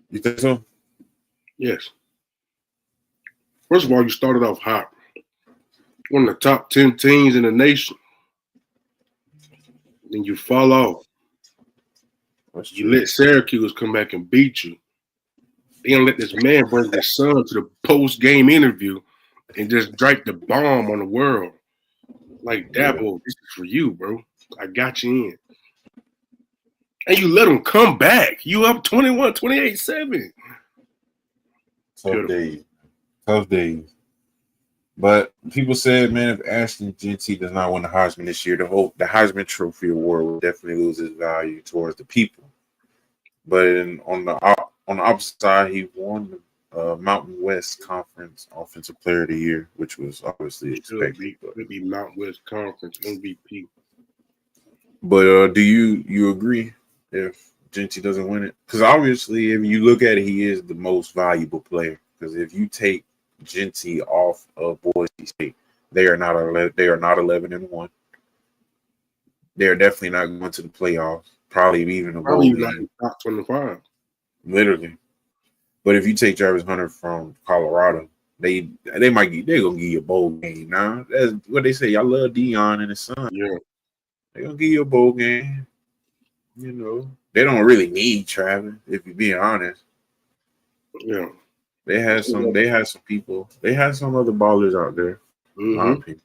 [SPEAKER 1] You think so?
[SPEAKER 2] Yes. First of all, you started off hot. One of the top 10 teams in the nation. Then you fall off. You let Syracuse come back and beat you. They gonna let this man bring his son to the post-game interview and just drop the bomb on the world. Like, Dabo, this is for you, bro. I got you in. And you let them come back. You up 21, 28-7.
[SPEAKER 1] Tough days. But people said, man, if Ashton Jeanty does not win the Heisman this year, the Heisman Trophy Award will definitely lose its value towards the people. But on the opposite side, he won the Mountain West Conference Offensive Player of the Year, which was obviously expected.
[SPEAKER 2] It'd be Mountain West Conference MVP.
[SPEAKER 1] But do you agree if Jeanty doesn't win it? Because obviously, if you look at it, he is the most valuable player. Because if you take Jeanty off of Boise State, they are not 11-1. They are definitely not going to the playoffs. Probably even a bowl game.
[SPEAKER 2] Top 25.
[SPEAKER 1] Literally. But if you take Travis Hunter from Colorado, they're gonna give you a bowl game. Now that's what they say. Y'all love Deion and his son.
[SPEAKER 2] Yeah.
[SPEAKER 1] They're gonna give you a bowl game. You know, they don't really need Travis, if you're being honest.
[SPEAKER 2] Yeah.
[SPEAKER 1] They had some people. They had some other ballers out there. In my opinion.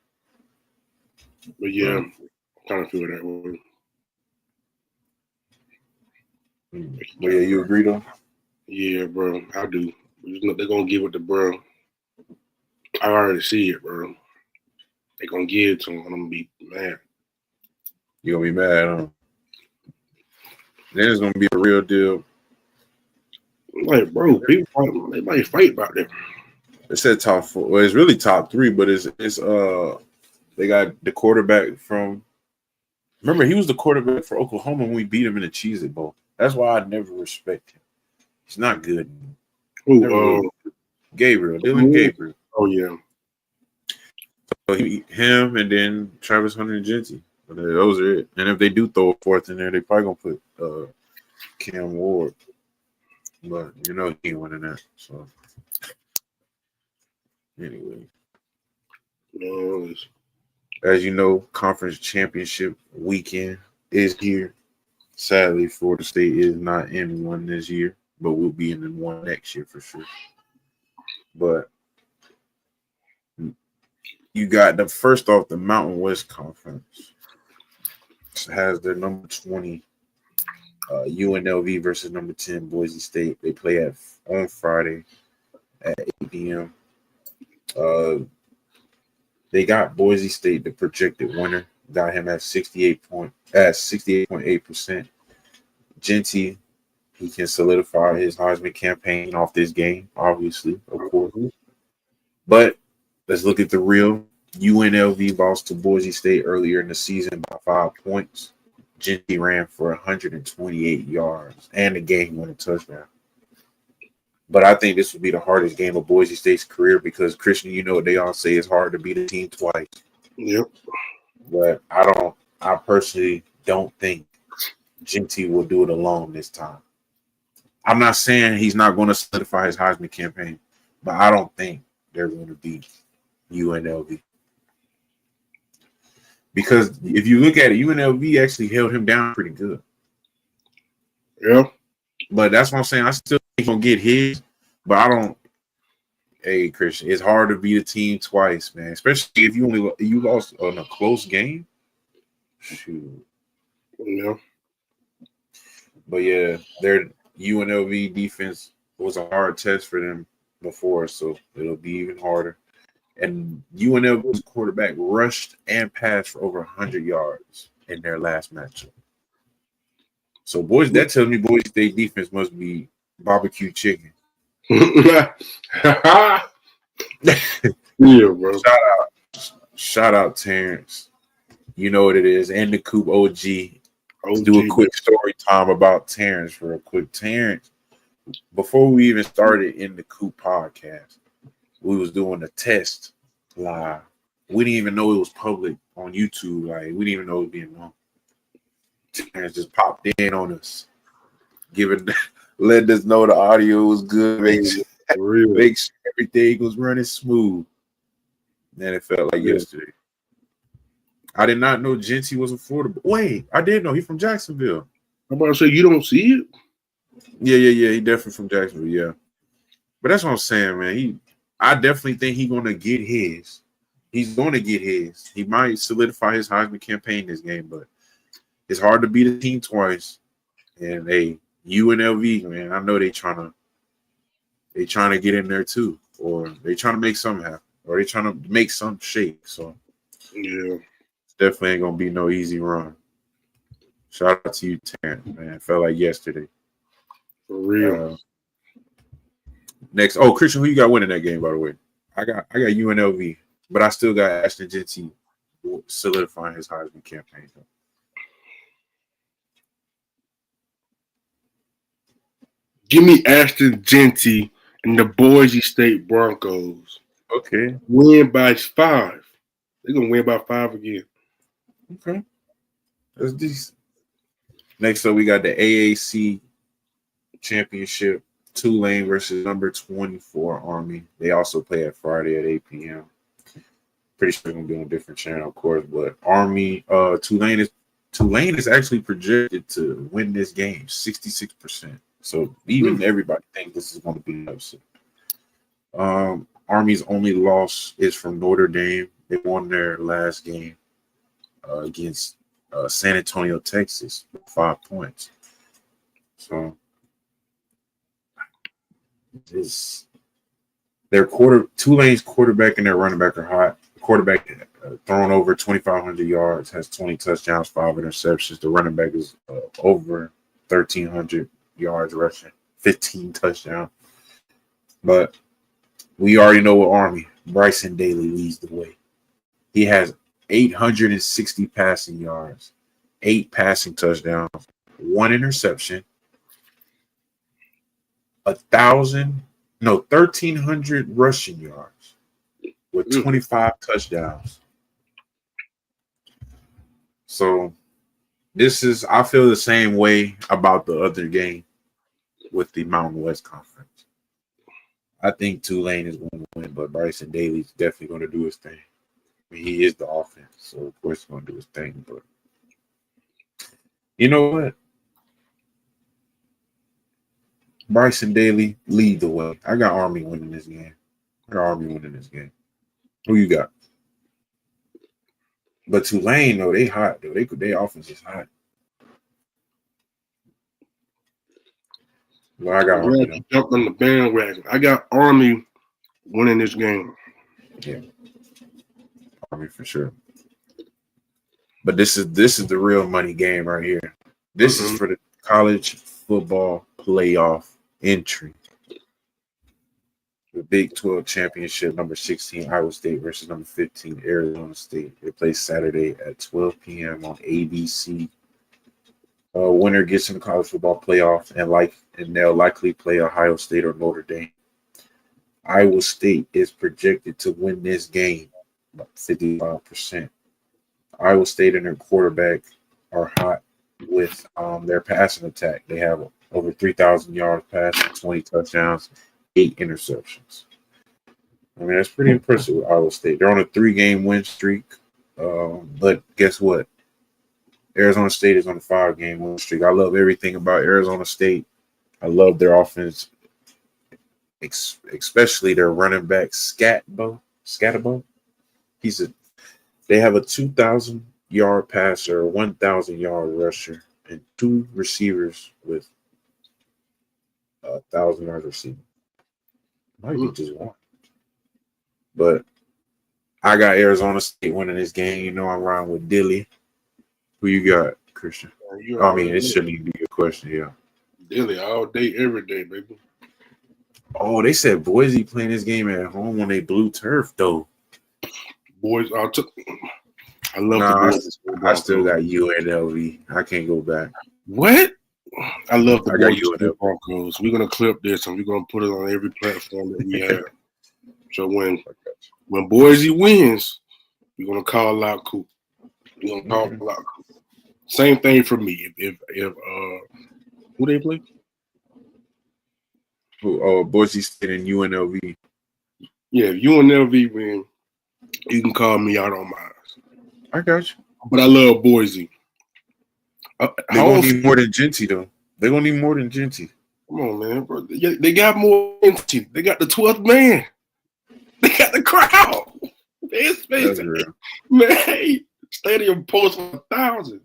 [SPEAKER 2] But yeah, I kind of feel that way.
[SPEAKER 1] But yeah, you agree though?
[SPEAKER 2] Yeah, bro, I do. They're gonna give it to bro. I already see it, bro. They're gonna give it to him. I'm gonna be mad.
[SPEAKER 1] You're gonna be mad, huh? Then it's gonna be a real deal.
[SPEAKER 2] Like, bro, people they might fight about that.
[SPEAKER 1] It said top 4. Well, it's really top 3, but it's they got the quarterback from. Remember, he was the quarterback for Oklahoma when we beat him in the Cheez-It Bowl. That's why I never respect him. He's not good.
[SPEAKER 2] Who?
[SPEAKER 1] Gabriel, Dylan Gabriel.
[SPEAKER 2] Oh yeah.
[SPEAKER 1] So him and then Travis Hunter and Jeanty. Those are it. And if they do throw a fourth in there, they probably gonna put Cam Ward. But you know he ain't winning that. So anyway. As you know, conference championship weekend is here. Sadly, Florida State is not in one this year, but we'll be in one next year for sure. But you got the first off the Mountain West Conference. It has their number 20 UNLV versus number 10 Boise State. They play on Friday at 8 p.m. They got Boise State, the projected winner. Got him at 68.8%. Jeanty, he can solidify his Heisman campaign off this game, obviously, of course. But let's look at the real UNLV lost to Boise State earlier in the season by 5 points. Genty ran for 128 yards and the game-winning touchdown. But I think this would be the hardest game of Boise State's career because, Christian, you know what they all say, it's hard to beat a team twice.
[SPEAKER 2] Yep.
[SPEAKER 1] But I personally don't think Genty will do it alone this time. I'm not saying he's not going to solidify his Heisman campaign, but I don't think they're going to beat UNLV. Because if you look at it, UNLV actually held him down pretty good.
[SPEAKER 2] Yeah.
[SPEAKER 1] But that's what I'm saying. I still think he's going to get his, but I don't. Hey, Christian, it's hard to beat a team twice, man. Especially if you lost in a close game. Shoot.
[SPEAKER 2] Yeah.
[SPEAKER 1] But yeah, their UNLV defense was a hard test for them before, so it'll be even harder. And UNLV's quarterback rushed and passed for over 100 yards in their last matchup. So, boys, that tells me Boise State defense must be barbecue chicken.
[SPEAKER 2] Yeah, bro.
[SPEAKER 1] Shout out Terrence. You know what it is. And the Coop OG.
[SPEAKER 2] OG,
[SPEAKER 1] Do a quick story time about Terrence real quick. Terrence, before we even started in the Coop podcast, we was doing a test live. We didn't even know it was public on YouTube. Like, we didn't even know it was being on. Terrence just popped in on us, letting us know the audio was good, make sure everything was running smooth. And it felt like yesterday. I did not know Genty was affordable. Wait, I did know he's from Jacksonville.
[SPEAKER 2] I'm about to say you don't see it.
[SPEAKER 1] Yeah. He definitely from Jacksonville. Yeah, but that's what I'm saying, man. I definitely think he's gonna get his. He's gonna get his. He might solidify his Heisman campaign this game, but it's hard to beat a team twice. And UNLV, man, I know they trying to get in there too, or they trying to make something happen, or they trying to make some shake. So
[SPEAKER 2] yeah,
[SPEAKER 1] definitely ain't gonna be no easy run. Shout out to you, Terrence, man. It felt like yesterday.
[SPEAKER 2] For real.
[SPEAKER 1] Next, Christian, who you got winning that game, by the way? I got UNLV, but I still got Ashton Genty solidifying his Heisman campaign.
[SPEAKER 2] Give me Ashton Genty and the Boise State Broncos.
[SPEAKER 1] Okay.
[SPEAKER 2] Win by 5. They're going to win by 5 again.
[SPEAKER 1] Okay. That's decent. Next up, we got the AAC Championship. Tulane versus number 24 Army. They also play at Friday at 8 p.m. Pretty sure they're going to be on a different channel, of course. But Army, Tulane is actually projected to win this game, 66%. So even everybody thinks this is going to be an upset. Army's only loss is from Notre Dame. They won their last game against San Antonio, Texas, with 5 points. So Tulane's quarterback and their running back are hot. The quarterback thrown over 2,500 yards, has 20 touchdowns, 5 interceptions. The running back is over 1,300 yards rushing, 15 touchdowns. But we already know what Army. Bryson Daly leads the way. He has 860 passing yards, 8 passing touchdowns, 1 interception, 1,300 rushing yards with 25 touchdowns. So I feel the same way about the other game with the Mountain West Conference. I think Tulane is going to win, but Bryson Daly is definitely going to do his thing. I mean, he is the offense, so of course he's going to do his thing. But you know what? Bryson Daly lead the way. I got Army winning this game. Who you got? But Tulane, though, they hot, though. They offense is hot. Well, I got Army.
[SPEAKER 2] Jump on the bandwagon. I got Army winning this game.
[SPEAKER 1] Yeah, Army for sure. But this is the real money game right here. This is for the college football playoff entry. the Big 12 championship, number 16 Iowa State versus number 15 Arizona State. They play Saturday at 12 p.m. on ABC. Winner gets in the college football playoff, and they'll likely play Ohio State or Notre Dame. Iowa State is projected to win this game about 55%. Iowa State and their quarterback are hot with their passing attack. They have over 3,000 yards passing, 20 touchdowns, 8 interceptions. I mean, that's pretty impressive with Iowa State. They're on a 3-game win streak, but guess what? Arizona State is on a 5-game win streak. I love everything about Arizona State. I love their offense, especially their running back Scatabo. They have a 2,000-yard passer, a 1,000-yard rusher, and 2 receivers with 1,000 yards receiving. Might be just one, but I got Arizona State winning this game. You know I'm riding with Dilly. Who you got, Christian? I mean, it shouldn't even be a question, yeah.
[SPEAKER 2] Dilly all day, every day, baby.
[SPEAKER 1] Oh, they said Boise playing this game at home on a blue turf, though.
[SPEAKER 2] Boys, I love the boys.
[SPEAKER 1] I still got UNLV. I can't go back.
[SPEAKER 2] What? I love the
[SPEAKER 1] UNLV
[SPEAKER 2] Broncos. We're gonna clip this and we're gonna put it on every platform that we have. So when Boise wins, we're gonna call out Coop. We're gonna call out Coop. Same thing for me. If who they play?
[SPEAKER 1] Boise State and UNLV.
[SPEAKER 2] Yeah, if UNLV win, you can call me out on mine.
[SPEAKER 1] I got you.
[SPEAKER 2] But I love Boise.
[SPEAKER 1] They're gonna need more than Genty, though. They're gonna need more than Genty.
[SPEAKER 2] Come on, man, bro. They got more than Genty. They got the 12th man. They got the crowd. That's real. Man, stadium post 1,000.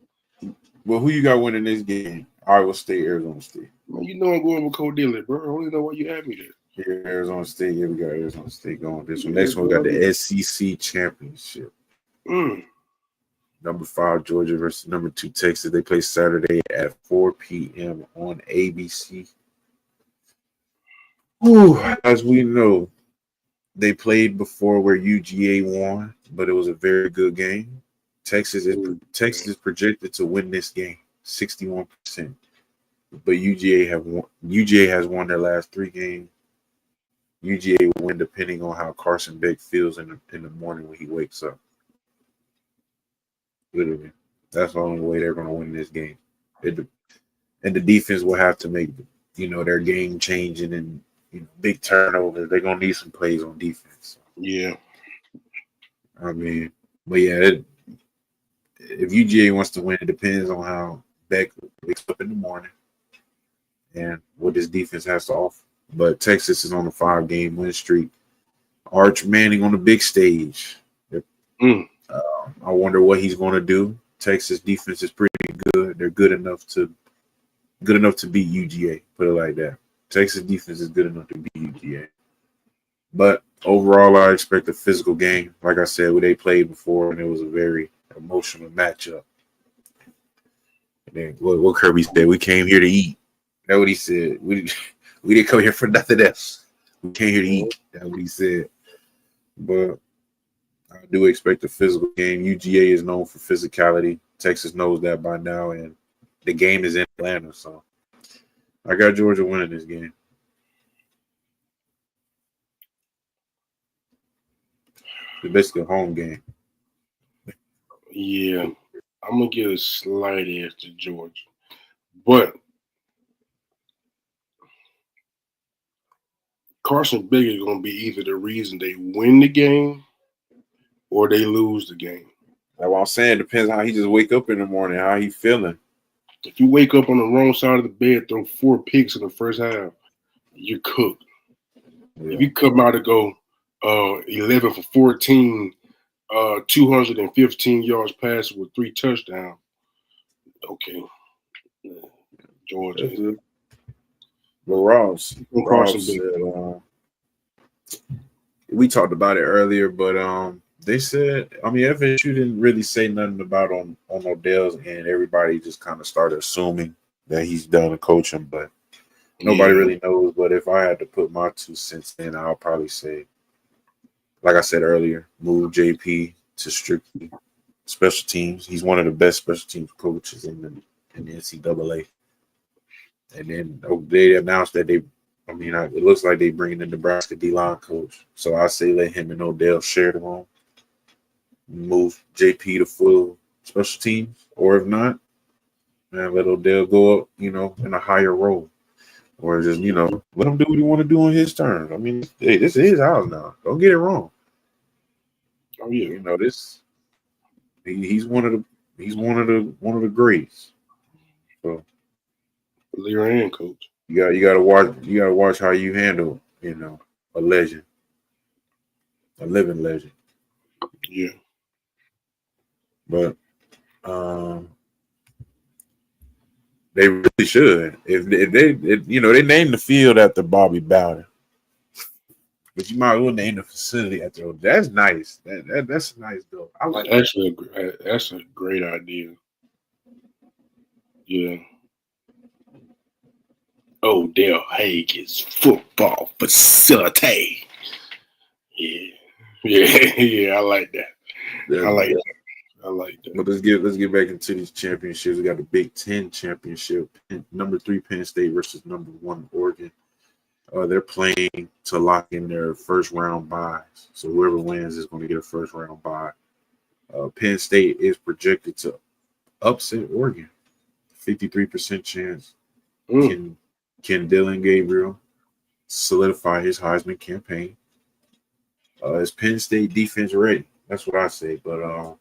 [SPEAKER 1] Well, who you got winning this game? Iowa State, Arizona State.
[SPEAKER 2] Man, you know I'm going with Cole Dillon, bro. I don't even know why you had me there.
[SPEAKER 1] Here, Arizona State. Here we got Arizona State going. This one. Next one, we got the SEC championship. Number 5 Georgia versus number 2 Texas. They play Saturday at 4 p.m. on ABC. As we know, they played before where UGA won, but it was a very good game. Texas is projected to win this game, 61%. But UGA has won their last 3 games. UGA will win depending on how Carson Beck feels in the morning when he wakes up. Literally, that's the only way they're going to win this game. And the defense will have to make, their game changing and big turnovers. They're going to need some plays on defense.
[SPEAKER 2] Yeah.
[SPEAKER 1] I mean, but yeah, if UGA wants to win, it depends on how Beck wakes up in the morning and what this defense has to offer. But Texas is on a 5-game win streak. Arch Manning on the big stage. I wonder what he's going to do. Texas defense is pretty good. They're good enough to beat UGA. Put it like that. Texas defense is good enough to beat UGA. But overall, I expect a physical game. Like I said, they played before, and it was a very emotional matchup. And then what Kirby said, we came here to eat. That's what he said. We didn't come here for nothing else. We came here to eat. That's what he said. But I do expect a physical game. UGA is known for physicality. Texas knows that by now, and the game is in Atlanta. So I got Georgia winning this game. It's basically a home game.
[SPEAKER 2] Yeah, I'm going to give a slight edge to Georgia. But Carson Beck is going to be either the reason they win the game or they lose the game.
[SPEAKER 1] That's what I'm saying. Depends on how he just wake up in the morning, how he feeling.
[SPEAKER 2] If you wake up on the wrong side of the bed, throw 4 picks in the first half, you're cooked. Yeah. If you come out and go 11 for 14, 215 yards passing with 3 touchdowns, okay. Georgia.
[SPEAKER 1] But Ross said, we talked about it earlier, but they said, FSU didn't really say nothing about on Odell's, and everybody just kind of started assuming that he's done coaching. But Nobody really knows, but if I had to put my 2 cents in, I'll probably say, like I said earlier, move JP to strictly special teams. He's one of the best special teams coaches in the NCAA. And then they announced that it looks like they bringing the Nebraska D-line coach. So I say let him and Odell share the room, move JP to full special teams, or if not, man, let Odell go up, in a higher role. Or just, let him do what he want to do on his terms. I mean, hey, this is his house now. Don't get it wrong.
[SPEAKER 2] Oh yeah.
[SPEAKER 1] He's one of the greats. So
[SPEAKER 2] Leader and coach.
[SPEAKER 1] you gotta watch how you handle, a legend. A living legend.
[SPEAKER 2] Yeah.
[SPEAKER 1] But they really should. If they named the field after Bobby Bowden. But you might as well name the facility after him. That's nice. That's nice though. I like
[SPEAKER 2] that's a great idea. Yeah. Odell Hagen's football facility. Yeah. I like that.
[SPEAKER 1] Yeah,
[SPEAKER 2] I like that.
[SPEAKER 1] But let's get back into these championships. We got the Big Ten championship. Number 3 Penn State versus number 1 Oregon. They're playing to lock in their first round buys. So whoever wins is going to get a first round bye. Penn State is projected to upset Oregon. 53% chance. Can Dylan Gabriel solidify his Heisman campaign? Is Penn State defense ready? That's what I say. But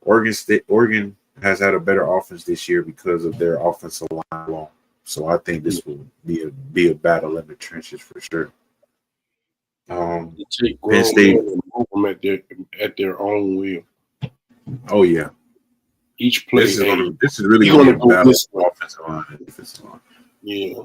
[SPEAKER 1] Oregon has had a better offense this year because of their offensive line alone. So I think this will be a battle in the trenches for sure. Penn State
[SPEAKER 2] and move them at their own will.
[SPEAKER 1] Oh yeah.
[SPEAKER 2] Each play.
[SPEAKER 1] This is really going to be a battle of offensive line and defensive line.
[SPEAKER 2] Yeah,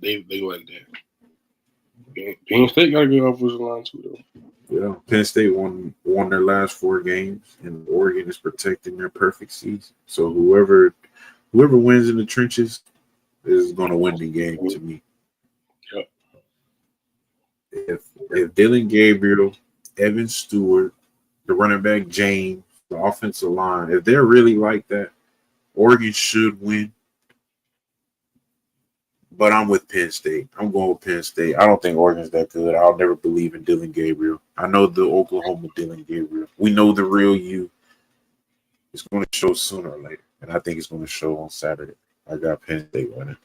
[SPEAKER 2] they like that. Penn State got a good offensive line too, though.
[SPEAKER 1] Yeah, Penn State won their last 4 games, and Oregon is protecting their perfect season. So whoever wins in the trenches is going to win the game to me.
[SPEAKER 2] Yep.
[SPEAKER 1] If Dylan Gabriel, Evan Stewart, the running back James, the offensive line, if they're really like that, Oregon should win. But I'm with Penn State. I'm going with Penn State. I don't think Oregon's that good. I'll never believe in Dylan Gabriel. I know the Oklahoma Dylan Gabriel. We know the real you. It's going to show sooner or later. And I think it's going to show on Saturday. I got Penn State winning.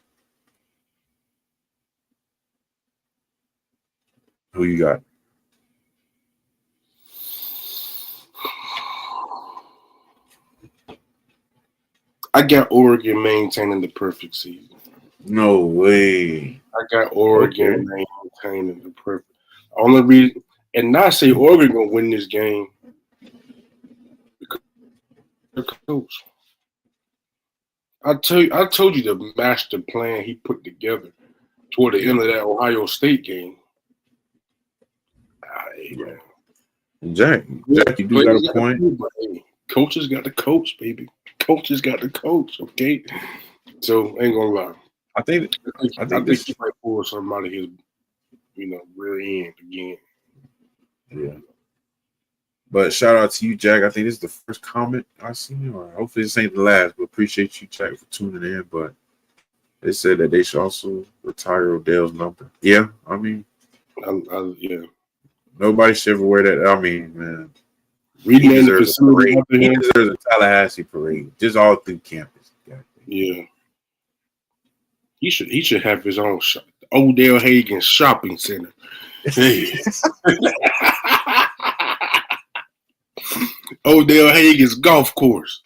[SPEAKER 1] Who you got?
[SPEAKER 2] I got Oregon maintaining the perfect season.
[SPEAKER 1] No way.
[SPEAKER 2] I got Oregon maintaining the perfect. Only reason, and not say Oregon gonna win this game because the coach. I told you the master plan he put together toward the end of that Ohio State game.
[SPEAKER 1] Jack, you do got a point.
[SPEAKER 2] Coaches got the coach, baby. Coaches got the coach. Okay, so ain't gonna lie. I think he might pull something out of his, rear end again.
[SPEAKER 1] Yeah. But shout out to you, Jack. I think this is the first comment I've seen. Or hopefully this ain't the last, but appreciate you, Jack, for tuning in. But they said that they should also retire Odell's number. Yeah, I mean,
[SPEAKER 2] yeah.
[SPEAKER 1] Nobody should ever wear that. I mean, man.
[SPEAKER 2] He deserves a parade.
[SPEAKER 1] He deserves a Tallahassee parade, just all through campus.
[SPEAKER 2] Yeah. He should have his own Odell Hagen shopping center. Hey. Odell Hagen's golf course.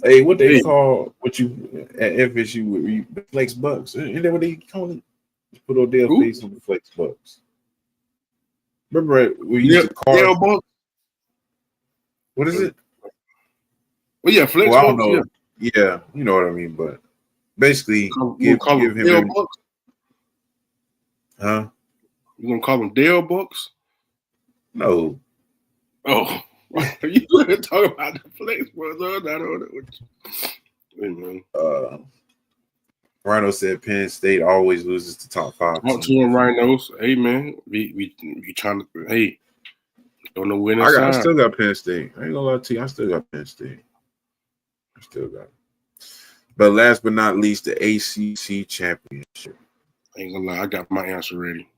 [SPEAKER 1] Hey, what they call what you at FSU the Flex Bucks? Isn't that what they call it? Put Odell face on the Flex Bucks. Remember we used to call
[SPEAKER 2] Bucks?
[SPEAKER 1] What is it?
[SPEAKER 2] Well, yeah, Flex
[SPEAKER 1] Bucks. I don't
[SPEAKER 2] Bucks.
[SPEAKER 1] know. Yeah, you know what I mean, but basically give him
[SPEAKER 2] Dale Bucks.
[SPEAKER 1] Huh?
[SPEAKER 2] You gonna call them Dale Bucks?
[SPEAKER 1] No.
[SPEAKER 2] Oh, you gonna talk about the Flex Bucks? I don't know.
[SPEAKER 1] Rhino said Penn State always loses to top 5
[SPEAKER 2] Talk to
[SPEAKER 1] teams.
[SPEAKER 2] him, Rhinos. Hey man, we trying to on the winning
[SPEAKER 1] I
[SPEAKER 2] side.
[SPEAKER 1] still got Penn State. I ain't gonna lie to you. I still got Penn State. I still got it. But last but not least, the ACC championship.
[SPEAKER 2] Ain't gonna lie, I got my answer ready.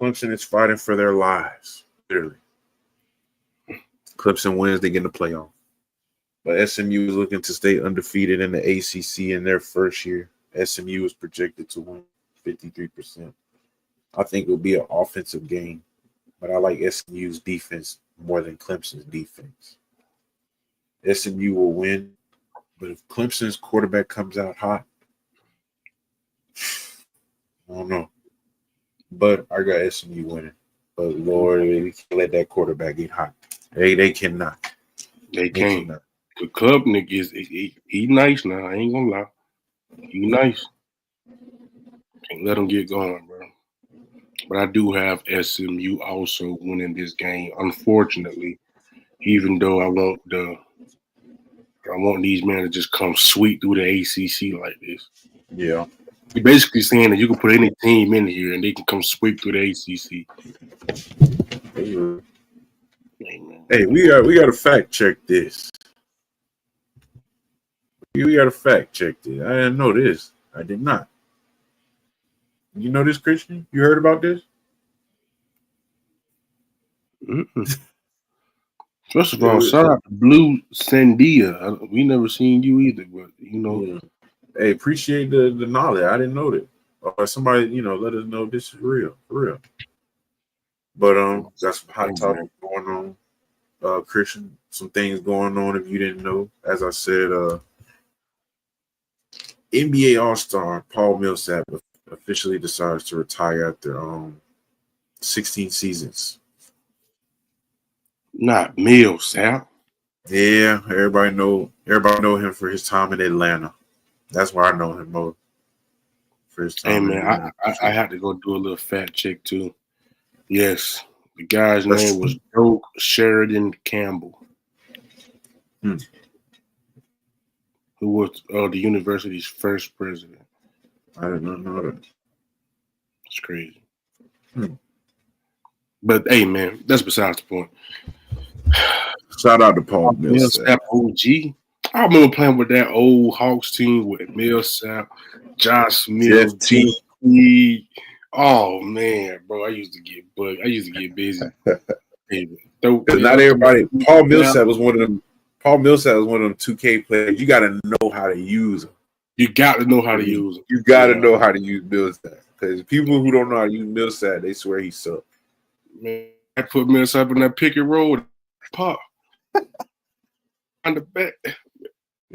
[SPEAKER 1] Clemson is fighting for their lives, literally. Clemson wins, they get in the playoff. But SMU is looking to stay undefeated in the ACC in their first year. SMU is projected to win 53%. I think it will be an offensive game, but I like SMU's defense more than Clemson's defense. SMU will win, but if Clemson's quarterback comes out hot, I don't know. But I got SMU winning. But Lord, we can't let that quarterback get hot. They cannot.
[SPEAKER 2] They can't. The club nigga he nice now. I ain't gonna lie. He nice. Can't let him get going, bro. But I do have SMU also winning this game. Unfortunately, even though I want these men to just come sweep through the ACC like this.
[SPEAKER 1] Yeah.
[SPEAKER 2] You're basically saying that you can put any team in here and they can come sweep through the ACC.
[SPEAKER 1] Hey, we got to fact check this. We got to fact check this. I didn't know this. I did not. You know this, Christian? You heard about this?
[SPEAKER 2] First of all, shout out to Blue Sandia. We never seen you either, but you know.
[SPEAKER 1] Yeah. Hey, appreciate the knowledge. I didn't know that. Or somebody, let us know this is real, for real. But got some hot topics going on. Christian, some things going on if you didn't know. As I said, NBA All-Star Paul Millsap officially decides to retire after 16 seasons.
[SPEAKER 2] Not Millsap.
[SPEAKER 1] Yeah, everybody know him for his time in Atlanta. That's why I know him most. For his time.
[SPEAKER 2] Hey man, I had to go do a little fact check too. Yes, the guy's name was Joe Sheridan Campbell, who was the university's first president.
[SPEAKER 1] I did not know that.
[SPEAKER 2] It's crazy. But hey man, that's besides the point.
[SPEAKER 1] Shout out to Paul Millsap.
[SPEAKER 2] OG. I remember playing with that old Hawks team with Millsap, Josh Smith, CFP. Oh man, bro, I used to get bugged. I used to get busy.
[SPEAKER 1] Not everybody. Paul Millsap was one of them. Paul Millsap was one of them 2K players. You got to know how to use them.
[SPEAKER 2] You got to know how to use them.
[SPEAKER 1] You got to know how to use Millsap. Because people who don't know how to use Millsap, they swear he sucked.
[SPEAKER 2] Man, I put Millsap in that pick and roll. Pop. On the back.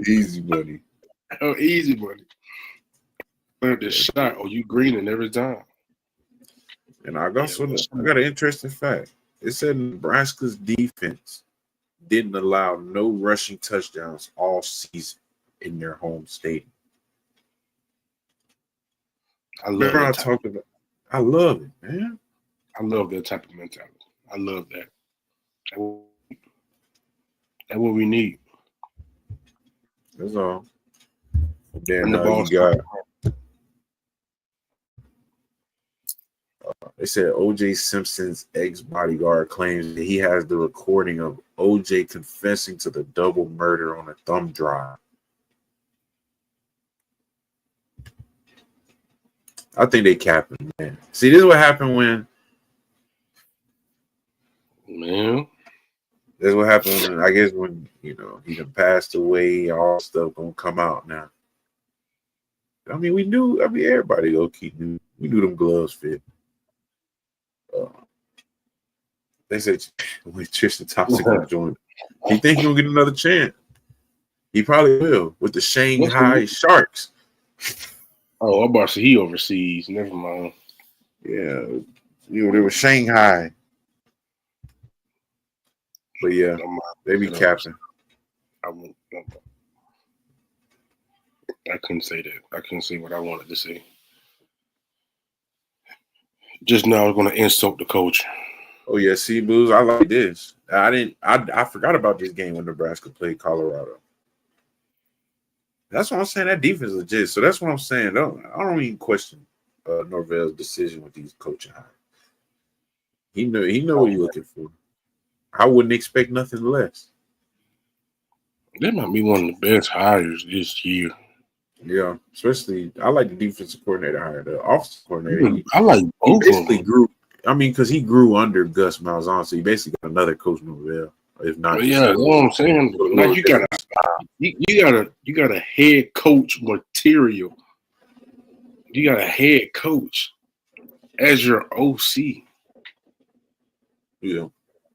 [SPEAKER 1] Easy money.
[SPEAKER 2] Oh, easy money. But the shot, you greening every time.
[SPEAKER 1] And I got an interesting fact. It said Nebraska's defense didn't allow no rushing touchdowns all season in their home stadium. I love it, man.
[SPEAKER 2] I love that type of mentality. I love that. That's what we need.
[SPEAKER 1] That's all. Then you got. They said O.J. Simpson's ex-bodyguard claims that he has the recording of O.J. confessing to the double murder on a thumb drive. I think they capping, man. See, this is what happened when.
[SPEAKER 2] Man.
[SPEAKER 1] This is what happened when, I guess, when, he done passed away, all stuff gonna come out now. I mean, everybody we knew them gloves fit. They said when Tristan Thompson gonna join, he think he's gonna get another chance. He probably will with the Shanghai Sharks.
[SPEAKER 2] Oh, I'm about to say he overseas. Never mind.
[SPEAKER 1] Yeah, they were Shanghai. But yeah, they be capping.
[SPEAKER 2] I couldn't say that. I couldn't say what I wanted to say. Just now, I was going to insult the coach.
[SPEAKER 1] Oh yeah, see, Booze, I like this. I forgot about this game when Nebraska played Colorado. That's what I'm saying. That defense is legit. So that's what I'm saying. I don't even question Norvell's decision with these coaching hires. He know what he's looking for. I wouldn't expect nothing less.
[SPEAKER 2] That might be one of the best hires this year.
[SPEAKER 1] Yeah, especially I like the defensive coordinator hired. The offensive coordinator,
[SPEAKER 2] I like both
[SPEAKER 1] he basically
[SPEAKER 2] of them.
[SPEAKER 1] grew. I mean, because he grew under Gus Malzahn, so he basically got another coach Norvell. If not,
[SPEAKER 2] But yeah, you know what I'm saying. Now you got a head coach material. You got a head coach as your OC.
[SPEAKER 1] Yeah.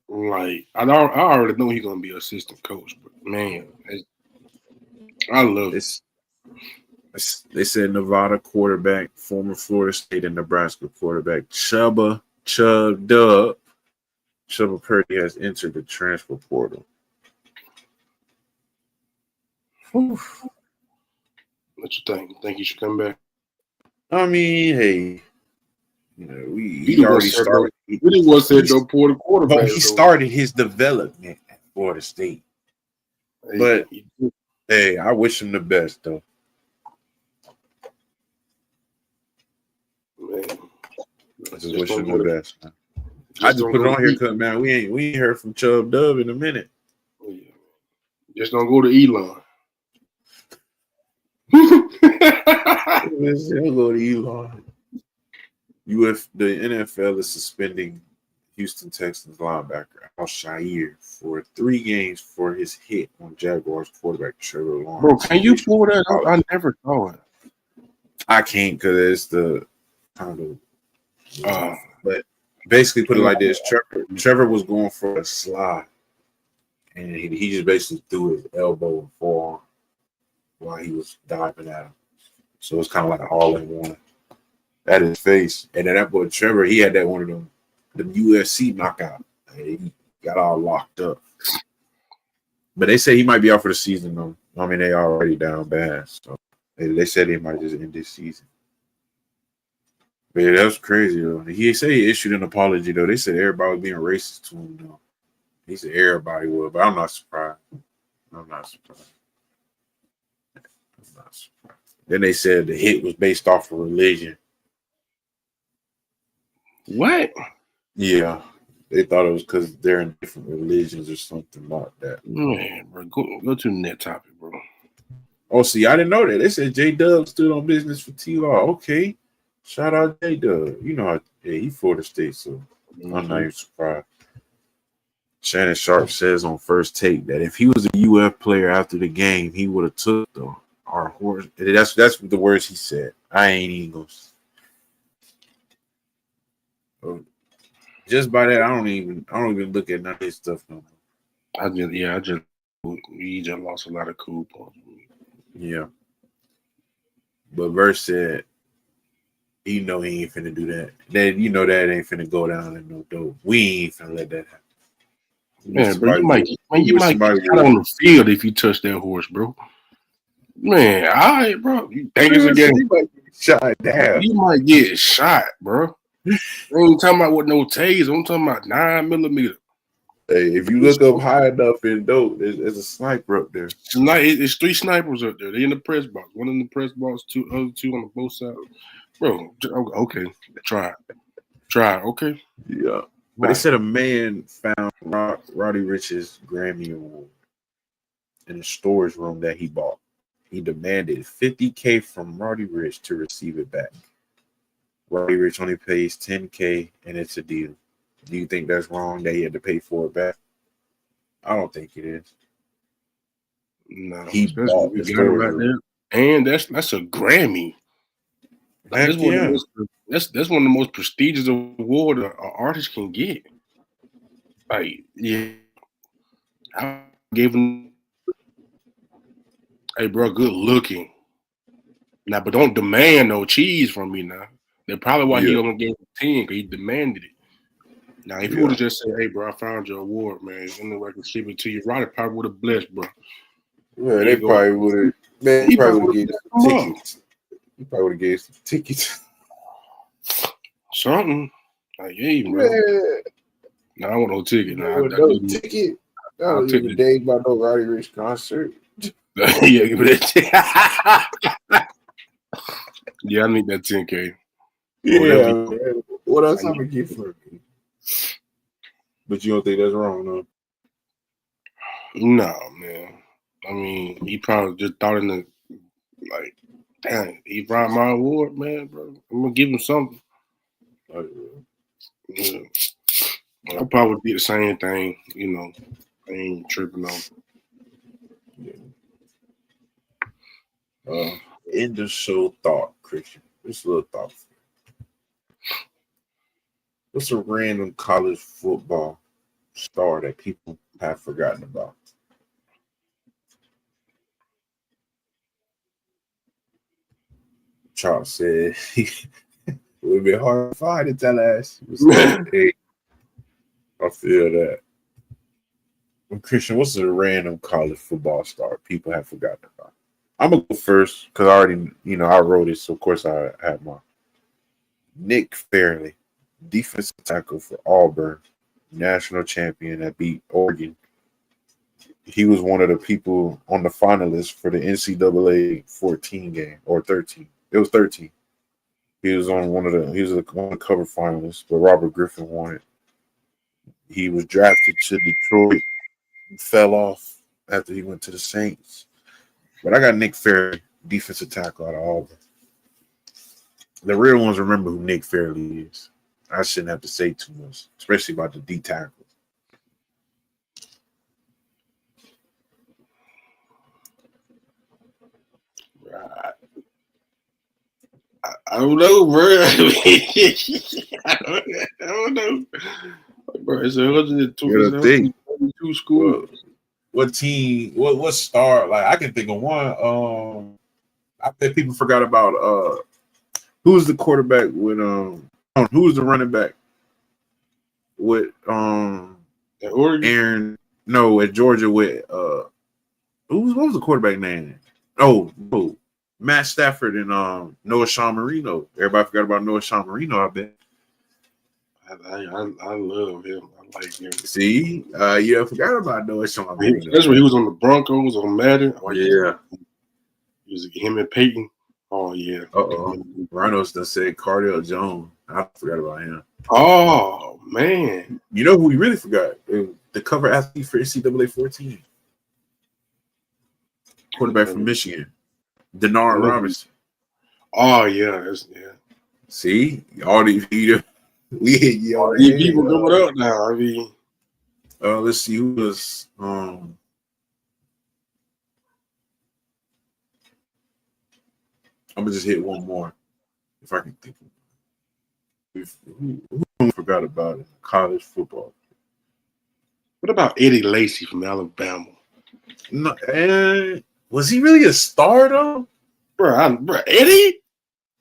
[SPEAKER 2] Like I already know he's gonna be assistant coach, but man, I love it.
[SPEAKER 1] They said Nevada quarterback, former Florida State and Nebraska quarterback Chubba Purdy has entered the transfer portal.
[SPEAKER 2] Whew. What you think? You think he should come back?
[SPEAKER 1] I mean, hey, he already started.
[SPEAKER 2] We didn't want to say no Porter quarterback.
[SPEAKER 1] But he started his development at Florida State. But hey, I wish him the best though. Man, I just wish him the best. Man. I just put it on here because man, we ain't heard from Chubb Dub in a minute.
[SPEAKER 2] Just don't go to Elon.
[SPEAKER 1] Don't go to Elon. The NFL is suspending Houston Texans linebacker Al-Shaair for 3 games for his hit on Jaguars quarterback Trevor Lawrence.
[SPEAKER 2] Bro, can you pull that up? I never saw it.
[SPEAKER 1] I can't because it's the kind of. But basically, put it like this: Trevor was going for a slide, and he just basically threw his elbow and forearm while he was diving at him. So it's kind of like an all-in-one at his face. And then that boy Trevor, he had that one of them, the UFC knockout. He got all locked up. But they say he might be out for the season, though. I mean, they already down bad. So they said he might just end this season. But yeah, that was crazy, though. He said he issued an apology, though. They said everybody was being racist to him, though. He said everybody would, but I'm not surprised. Then they said the hit was based off of religion.
[SPEAKER 2] What?
[SPEAKER 1] Yeah. They thought it was because they're in different religions or something like that.
[SPEAKER 2] Man, bro, go to the next topic, bro.
[SPEAKER 1] Oh, see, I didn't know that. They said J-Dub stood on business for T-Law. Okay. Shout out J-Dub. You know, he Florida State, so I'm not even surprised. Shannon Sharp says on First Take that if he was a UF player after the game, he would have took our horse. That's the words he said. I ain't even gonna. Just by that, I don't even look at none of his stuff no more.
[SPEAKER 2] He just lost a lot of Coop.
[SPEAKER 1] Yeah. But Verse said, he ain't finna do that. That that ain't finna go down in no dope. We ain't finna let that happen.
[SPEAKER 2] Man, bro, you might get out on the field if you touch that horse, bro. Man, all right, bro. You think it's a game?
[SPEAKER 1] You might get shot down.
[SPEAKER 2] You might get shot, bro. I ain't talking about with no taser. I'm talking about 9mm.
[SPEAKER 1] Hey, if you look up high enough in dope, there's a sniper up there.
[SPEAKER 2] It's 3 snipers up there. They in the press box. One in the press box, other 2 on the both sides. Bro, okay. Try it, okay?
[SPEAKER 1] Yeah. But they said a man found Roddy Ricch's Grammy Award in a storage room that he bought. He demanded $50K from Roddy Ricch to receive it back. Roddy Ricch only pays $10K, and it's a deal. Do you think that's wrong that he had to pay for it back? I don't think it is.
[SPEAKER 2] No,
[SPEAKER 1] he bought the storage room.
[SPEAKER 2] And that's a Grammy. That's one of the most prestigious award an artist can get. Like, yeah, I gave him. Hey, bro, good looking. Now, but don't demand no cheese from me now. That's probably why he only gave him 10 because he demanded it. Now, if you would have just said, "Hey, bro, I found your award, man. I know I can ship it to you," Roddy probably would have blessed, bro.
[SPEAKER 1] Well, they probably would have. Man, he probably would have gave some tickets. He probably would have gave some tickets.
[SPEAKER 2] Something. Like, hey, bro. No, I want no ticket.
[SPEAKER 1] No ticket. I don't give a day about no Roddy Ricch concert.
[SPEAKER 2] Yeah, give me that. Yeah, I need that 10K.
[SPEAKER 1] Yeah, man. What else I'm gonna get for you? But you don't think that's wrong, no?
[SPEAKER 2] No, man. I mean, he probably just thought in the like, damn, he brought my award, man, bro. I'm gonna give him something. Yeah. I probably would do the same thing, you know. I ain't tripping on.
[SPEAKER 1] In the show thought, Christian. Just a little thought. What's a random college football star that people have forgotten about? Charles said it would be hard to find it that ass. Hey, I feel that. Christian, what's a random college football star people have forgotten about? I'm gonna go first because I already, I wrote it, so of course I have my Nick Fairley, defensive tackle for Auburn, national champion that beat Oregon. He was one of the people on the finalists for the NCAA 14 game or 13. It was 13. He was on one of the cover finalists, but Robert Griffin won it. He was drafted to Detroit, fell off after he went to the Saints. But I got Nick Fairley, defensive tackle out of Auburn. The real ones remember who Nick Fairley is. I shouldn't have to say too much, especially about the D tackles.
[SPEAKER 2] I don't know, bro. I don't know. Bro, it's 122 schools.
[SPEAKER 1] What team? What star? Like I can think of one. I bet people forgot about who was the quarterback with who was the running back with
[SPEAKER 2] at Oregon?
[SPEAKER 1] Aaron? No, at Georgia with what was the quarterback name? Oh, no. Matt Stafford and Noah Sean Marino. Everybody forgot about Noah Sean Marino, I bet.
[SPEAKER 2] I love him. I like him.
[SPEAKER 1] See, you forgot about Noah Sean Marino.
[SPEAKER 2] That's when he was on the Broncos on Madden.
[SPEAKER 1] Oh, yeah.
[SPEAKER 2] He was him and Peyton. Oh, yeah.
[SPEAKER 1] Rhinos done said Cardell Jones. I forgot about him.
[SPEAKER 2] Oh, man.
[SPEAKER 1] You know who we really forgot? The cover athlete for NCAA 14. Quarterback from Michigan. Denard Robinson.
[SPEAKER 2] Oh, yeah.
[SPEAKER 1] See? All these people.
[SPEAKER 2] These people coming up now. I mean.
[SPEAKER 1] Let's see who was I'm gonna just hit one more if I can think of it. Who forgot about it? College football.
[SPEAKER 2] What about Eddie Lacy from Alabama?
[SPEAKER 1] No, was he really a star though?
[SPEAKER 2] Bro, Eddie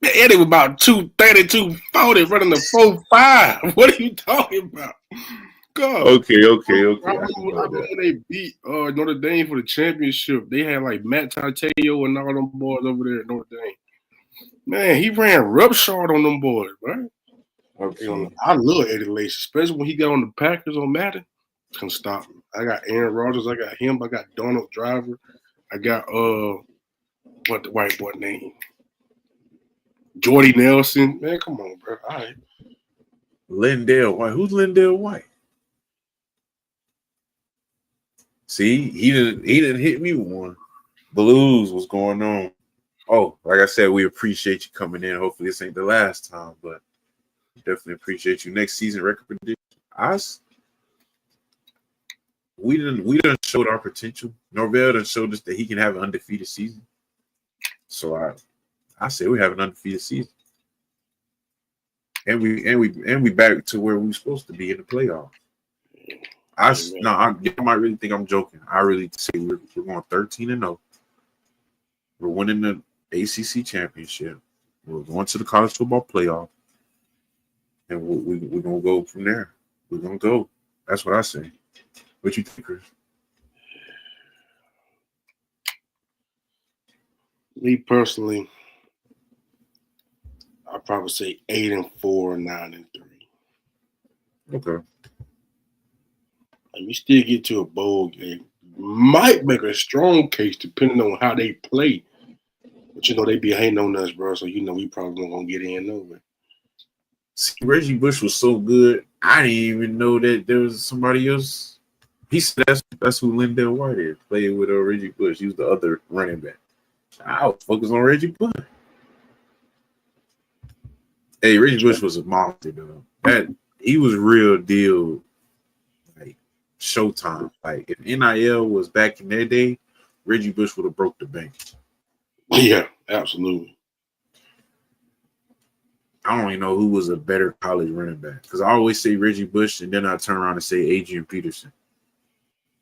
[SPEAKER 2] was about 230, 240 running the 4.5. What are you talking about? God.
[SPEAKER 1] Okay.
[SPEAKER 2] I remember they beat Notre Dame for the championship. They had like Matt Tateo and all them boys over there at Notre Dame. Man, he ran roughshod on them boys, right? Okay. I love Eddie Lacy, especially when he got on the Packers on Madden. Couldn't stop him. I got Aaron Rodgers. I got him. I got Donald Driver. I got what the white boy name? Jordy Nelson. Man, come on, bro. All right.
[SPEAKER 1] Lindell White. Who's Lindell White? See, he didn't hit me with one. Blues, what's going on? Oh, like I said, we appreciate you coming in. Hopefully this ain't the last time, but definitely appreciate you. Next season record prediction. We done showed our potential. Norvell done showed us that he can have an undefeated season. So I say we have an undefeated season. And we back to where we were supposed to be in the playoffs. You might really think I'm joking. I really say we're going 13-0. We're winning the ACC championship. We're going to the college football playoff, and we're gonna go from there. We're gonna go. That's what I say. What you think, Chris?
[SPEAKER 2] Me personally, I'd probably say 8-4, 9-3.
[SPEAKER 1] Okay.
[SPEAKER 2] And you still get to a bowl game, might make a strong case depending on how they play. But they be hating on us, bro. So we probably not gonna get in nowhere.
[SPEAKER 1] See, Reggie Bush was so good, I didn't even know that there was somebody else. He said that's who Lindell White is, playing with Reggie Bush. He was the other running back. I was focused on Reggie Bush. Hey, Reggie Bush was a monster, though. That he was real deal, like Showtime. Like if NIL was back in their day, Reggie Bush would have broke the bank.
[SPEAKER 2] Yeah, absolutely.
[SPEAKER 1] I don't even know who was a better college running back because I always say Reggie Bush and then I turn around and say Adrian Peterson.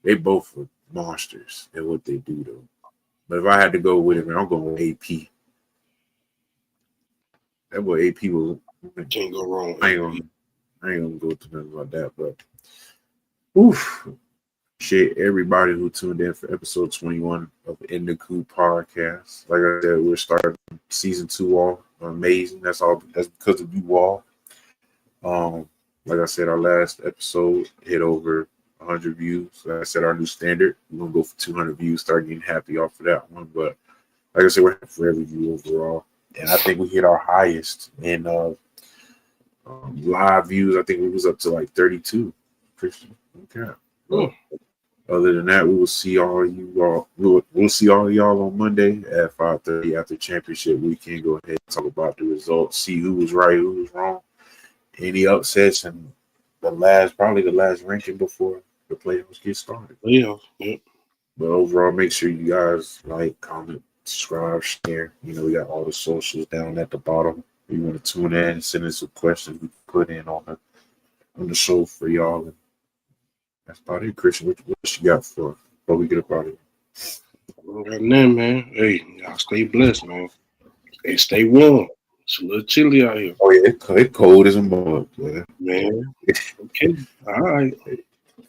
[SPEAKER 1] They both were monsters at what they do, though. But if I had to go with it, man, I'm going with AP. That boy AP was
[SPEAKER 2] can't go wrong.
[SPEAKER 1] I ain't gonna go to nothing about that, but oof. Appreciate everybody who tuned in for episode 21 of In the Coop podcast. Like I said, we're starting season 2 off amazing. That's because of you all. Like I said, our last episode hit over 100 views. Like I said, our new standard. We're gonna go for 200 views. Start getting happy off of that one. But like I said, we're happy for every view overall. And I think we hit our highest in live views. I think we was up to like 32. Christian, okay. Well, other than that, we will see all you all. We'll see all y'all on Monday at 5:30 after championship weekend. Go ahead and talk about the results. See who was right, who was wrong. Any upsets and probably the last ranking before the playoffs get started.
[SPEAKER 2] Yeah.
[SPEAKER 1] But overall, make sure you guys like, comment, subscribe, share. We got all the socials down at the bottom. If you want to tune in, send in some questions we can put in on the show for y'all. And that's about it, Christian. What you got before we get up out of here?
[SPEAKER 2] I got nothing, man. Hey, y'all stay blessed, man. Hey, stay warm. It's a little chilly out here.
[SPEAKER 1] Oh yeah, it's cold as a mug, man.
[SPEAKER 2] Okay. All right.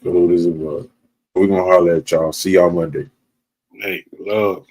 [SPEAKER 1] Cold as a mug. We're gonna holler at y'all. See y'all Monday.
[SPEAKER 2] Hey, love.